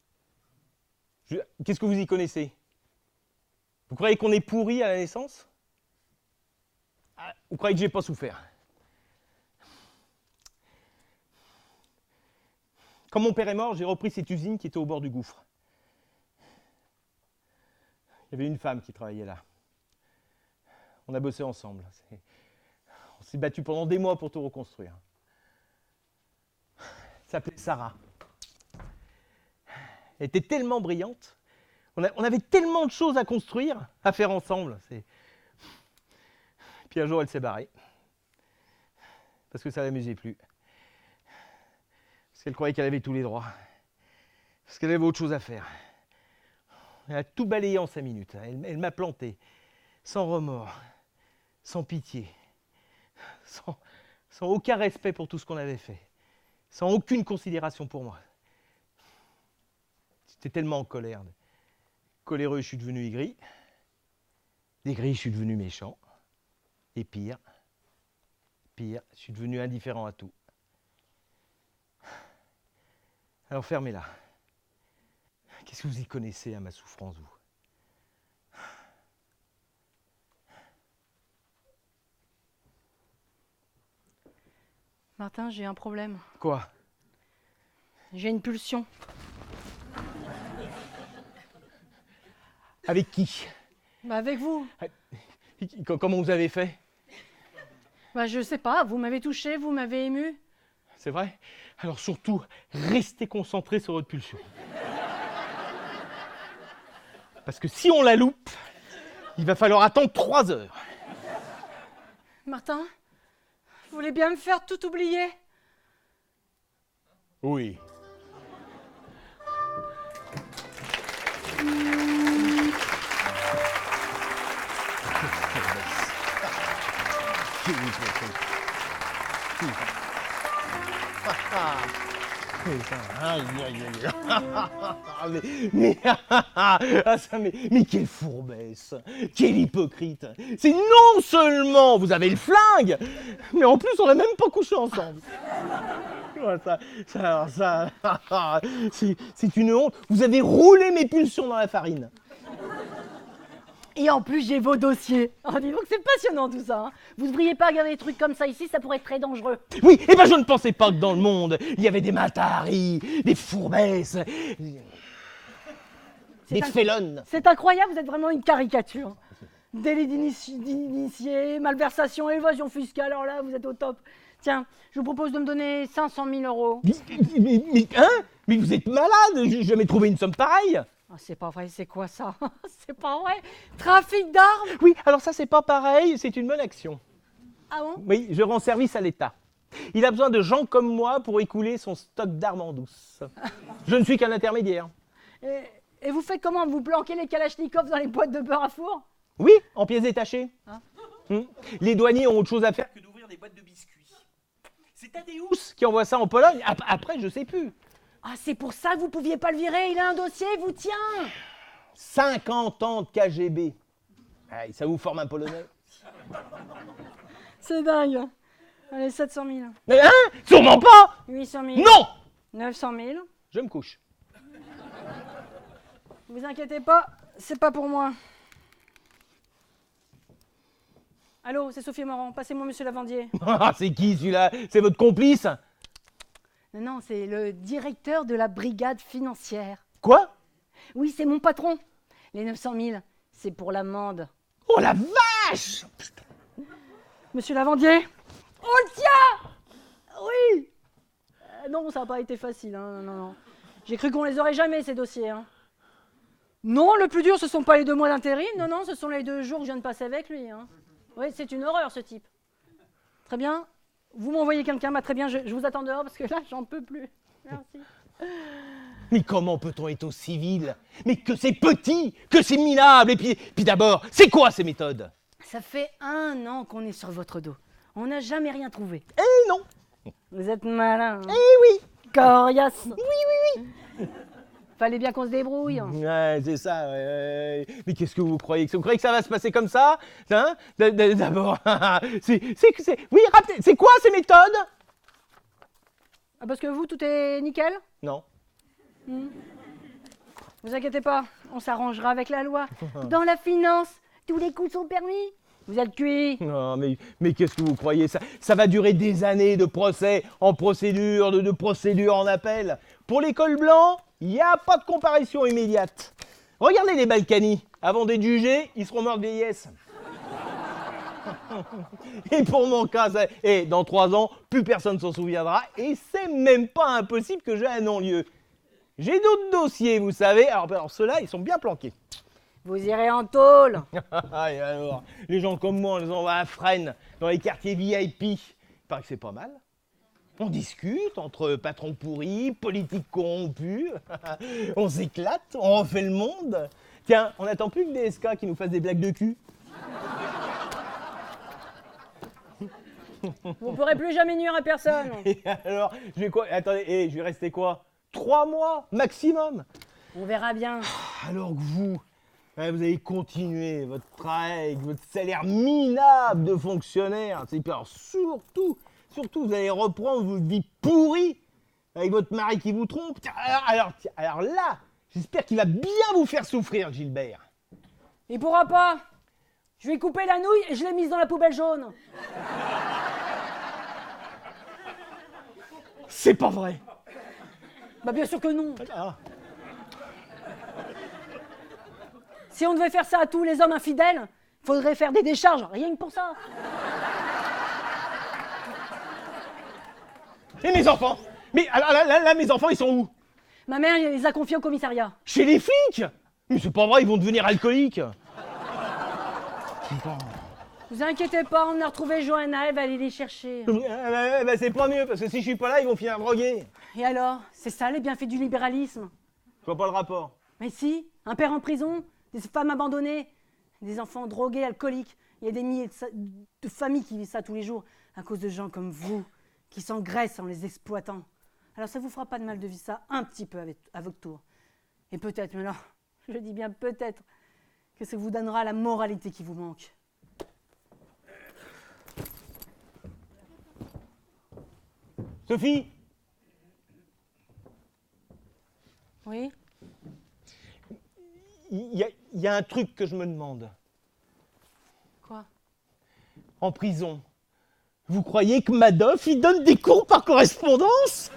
Qu'est-ce que vous y connaissez? Vous croyez qu'on est pourri à la naissance? Vous croyez que j'ai pas souffert? Quand mon père est mort, j'ai repris cette usine qui était au bord du gouffre. Il y avait une femme qui travaillait là. On a bossé ensemble. On s'est battu pendant des mois pour tout reconstruire. s'appelait Sarah. Elle était tellement brillante. On avait tellement de choses à construire, à faire ensemble. Puis un jour, elle s'est barrée. Parce que ça ne l'amusait plus. Parce qu'elle croyait qu'elle avait tous les droits. Parce qu'elle avait autre chose à faire. Elle a tout balayé en 5 minutes. Elle m'a planté. Sans remords. Sans pitié. Sans aucun respect pour tout ce qu'on avait fait. Sans aucune considération pour moi. J'étais tellement en colère. Coléreux, je suis devenu aigri. Aigri, je suis devenu méchant. Et pire, je suis devenu indifférent à tout. Alors fermez-la. Qu'est-ce que vous y connaissez à ma souffrance, vous? Martin, j'ai un problème. Quoi? J'ai une pulsion. Avec qui? Bah avec vous. Comment vous avez fait? Bah je sais pas, vous m'avez touché, vous m'avez ému. C'est vrai? Alors surtout, restez concentrés sur votre pulsion. Parce que si on la loupe, il va falloir attendre 3 heures. Martin, vous voulez bien me faire tout oublier? Oui. Mais quelle fourbesse, quelle hypocrite. C'est non seulement vous avez le flingue, mais en plus on n'a même pas couché ensemble. C'est une honte. Vous avez roulé mes pulsions dans la farine. Et en plus, j'ai vos dossiers. Oh, dis donc, c'est passionnant tout ça. Hein. Vous ne devriez pas garder des trucs comme ça ici, ça pourrait être très dangereux. Oui, et ben je ne pensais pas que dans le monde, il y avait des mataris, des fourbesses, des félonnes. C'est incroyable, vous êtes vraiment une caricature. Délit d'initié, malversation, évasion fiscale, alors là, vous êtes au top. Tiens, je vous propose de me donner 500 000 euros. Mais vous êtes malade, j'ai jamais trouvé une somme pareille. Oh, c'est pas vrai, c'est quoi ça? C'est pas vrai? Trafic d'armes? Oui, alors ça c'est pas pareil, c'est une bonne action. Ah bon? Oui, je rends service à l'État. Il a besoin de gens comme moi pour écouler son stock d'armes en douce. Je ne suis qu'un intermédiaire. Et vous faites comment? Vous planquez les kalachnikovs dans les boîtes de beurre à four? Oui, en pièces détachées. Hein? Les douaniers ont autre chose à faire que d'ouvrir des boîtes de biscuits. C'est Tadeusz qui envoie ça en Pologne. Après, je sais plus. Ah, c'est pour ça que vous pouviez pas le virer, il a un dossier, il vous tient. 50 ans de KGB. Allez, ça vous forme un Polonais. C'est dingue. Allez, 700 000. Mais hein? Sûrement pas. 800 000. Non. 900 000. Je me couche. Vous inquiétez pas, c'est pas pour moi. Allô, c'est Sophie Morand, passez-moi monsieur Lavandier. C'est qui celui-là? C'est votre complice? Non, c'est le directeur de la brigade financière. Quoi? Oui, c'est mon patron. Les 900 000, c'est pour l'amende. Oh la vache! Monsieur Lavandier? On le tient! Oui! Non, ça n'a pas été facile. Hein. Non. J'ai cru qu'on les aurait jamais, ces dossiers. Hein. Non, le plus dur, ce ne sont pas les 2 mois d'intérim. Non, ce sont les 2 jours que je viens de passer avec lui. Hein. Oui, c'est une horreur, ce type. Très bien. Vous m'envoyez quelqu'un, très bien, je vous attends dehors parce que là, j'en peux plus. Merci. Mais comment peut-on être aussi vil? Mais que c'est petit, que c'est minable. Et puis d'abord, c'est quoi ces méthodes? Ça fait 1 an qu'on est sur votre dos. On n'a jamais rien trouvé. Eh non. Vous êtes malin. Hein. Eh oui. Coriace. Oui. Fallait bien qu'on se débrouille. Ouais, c'est ça. Ouais. Mais qu'est-ce que vous croyez? Vous croyez que ça va se passer comme ça? Hein? D'abord, oui, rappelez, c'est quoi ces méthodes? Ah, parce que vous, tout est nickel? Non. Vous inquiétez pas, on s'arrangera avec la loi. Dans la finance, tous les coups sont permis. Vous êtes cuits. Non, mais qu'est-ce que vous croyez? Ça va durer des années de procès en procédure, de procédure en appel. Pour les cols blancs, il n'y a pas de comparution immédiate. Regardez les Balkany. Avant d'être jugés, ils seront morts de vieillesse. Et pour mon cas, et dans 3 ans, plus personne s'en souviendra. Et c'est même pas impossible que j'ai un non-lieu. J'ai d'autres dossiers, vous savez. Alors ceux-là, ils sont bien planqués. Vous irez en tôle. Et alors, les gens comme moi, on les envoie à Fresnes, dans les quartiers VIP. Il paraît que c'est pas mal. On discute entre patrons pourris, politiques corrompus. On s'éclate, on refait le monde. Tiens, on n'attend plus que des SK qui nous fassent des blagues de cul. Vous pourrez plus jamais nuire à personne. Et alors, je vais quoi? Attendez, je vais rester quoi? 3 mois maximum. On verra bien. Alors que vous allez continuer votre travail avec votre salaire minable de fonctionnaire. Alors surtout, vous allez reprendre votre vie pourrie avec votre mari qui vous trompe. Tiens, alors là, j'espère qu'il va bien vous faire souffrir, Gilbert. Il pourra pas. Je lui ai coupé la nouille et je l'ai mise dans la poubelle jaune. C'est pas vrai. Bah bien sûr que non. Ah. Si on devait faire ça à tous les hommes infidèles, il faudrait faire des décharges, rien que pour ça. Et mes enfants? Mais alors, là, mes enfants, ils sont où? Ma mère les a confiés au commissariat. Chez les flics? Mais c'est pas vrai, ils vont devenir alcooliques. Vous inquiétez pas, on a retrouvé Johanna, elle va aller les chercher. C'est pas mieux, parce que si je suis pas là, ils vont finir drogués. Et alors? C'est ça les bienfaits du libéralisme? Je vois pas le rapport. Mais si, un père en prison, des femmes abandonnées, des enfants drogués, alcooliques. Il y a des milliers de familles qui vivent ça tous les jours, à cause de gens comme vous, qui s'engraissent en les exploitant. Alors ça vous fera pas de mal de vivre ça un petit peu à votre tour. Et peut-être, mais là, je dis bien peut-être, que ça vous donnera la moralité qui vous manque. Sophie? Oui? Il y a un truc que je me demande. Quoi? En prison, vous croyez que Madoff, il donne des cours par correspondance?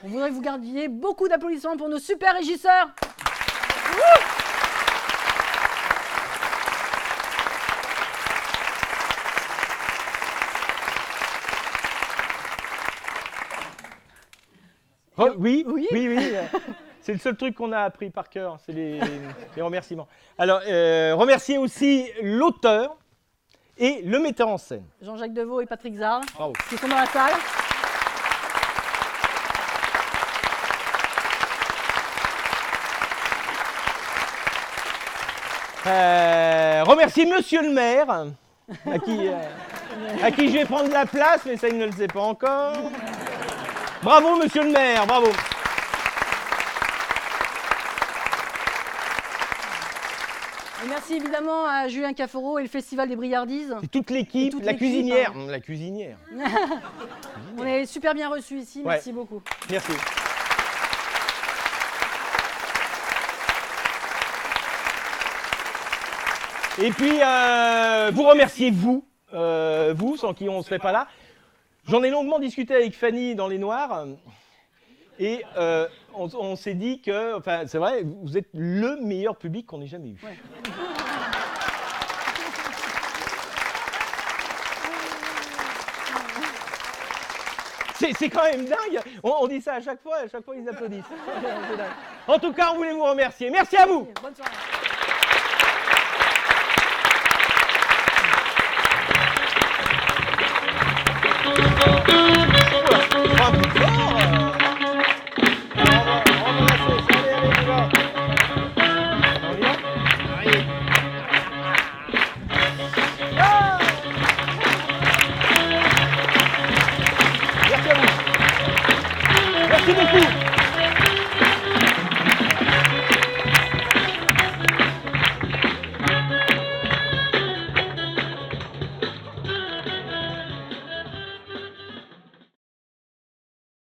On voudrait que vous gardiez beaucoup d'applaudissements pour nos super régisseurs. Oh, oui. Oui. C'est le seul truc qu'on a appris par cœur, c'est les remerciements. Alors, remercier aussi l'auteur et le metteur en scène. Jean-Jacques Deveau et Patrick Zard, Bravo. qui sont dans la salle. Remercier Monsieur le maire, à qui je vais prendre la place, mais ça il ne le sait pas encore. Bravo Monsieur le maire, bravo. Et merci évidemment à Julien Caforo et le Festival des Briardises. C'est toute l'équipe, toute la l'équipe, cuisinière. hein. La cuisinière. On est super bien reçus ici, Ouais. merci beaucoup. Merci. Et puis, vous remerciez vous sans qui on ne serait pas là. J'en ai longuement discuté avec Fanny dans Les Noirs. Et on s'est dit que, enfin, c'est vrai, vous êtes le meilleur public qu'on ait jamais eu. Ouais. C'est quand même dingue. On dit ça à chaque fois ils applaudissent. C'est dingue. En tout cas, on voulait vous remercier. Merci à vous. Bonne soirée. Un peu fort. Embrassez, allez, les gars. On y va ? Allez. Ah Merci beaucoup.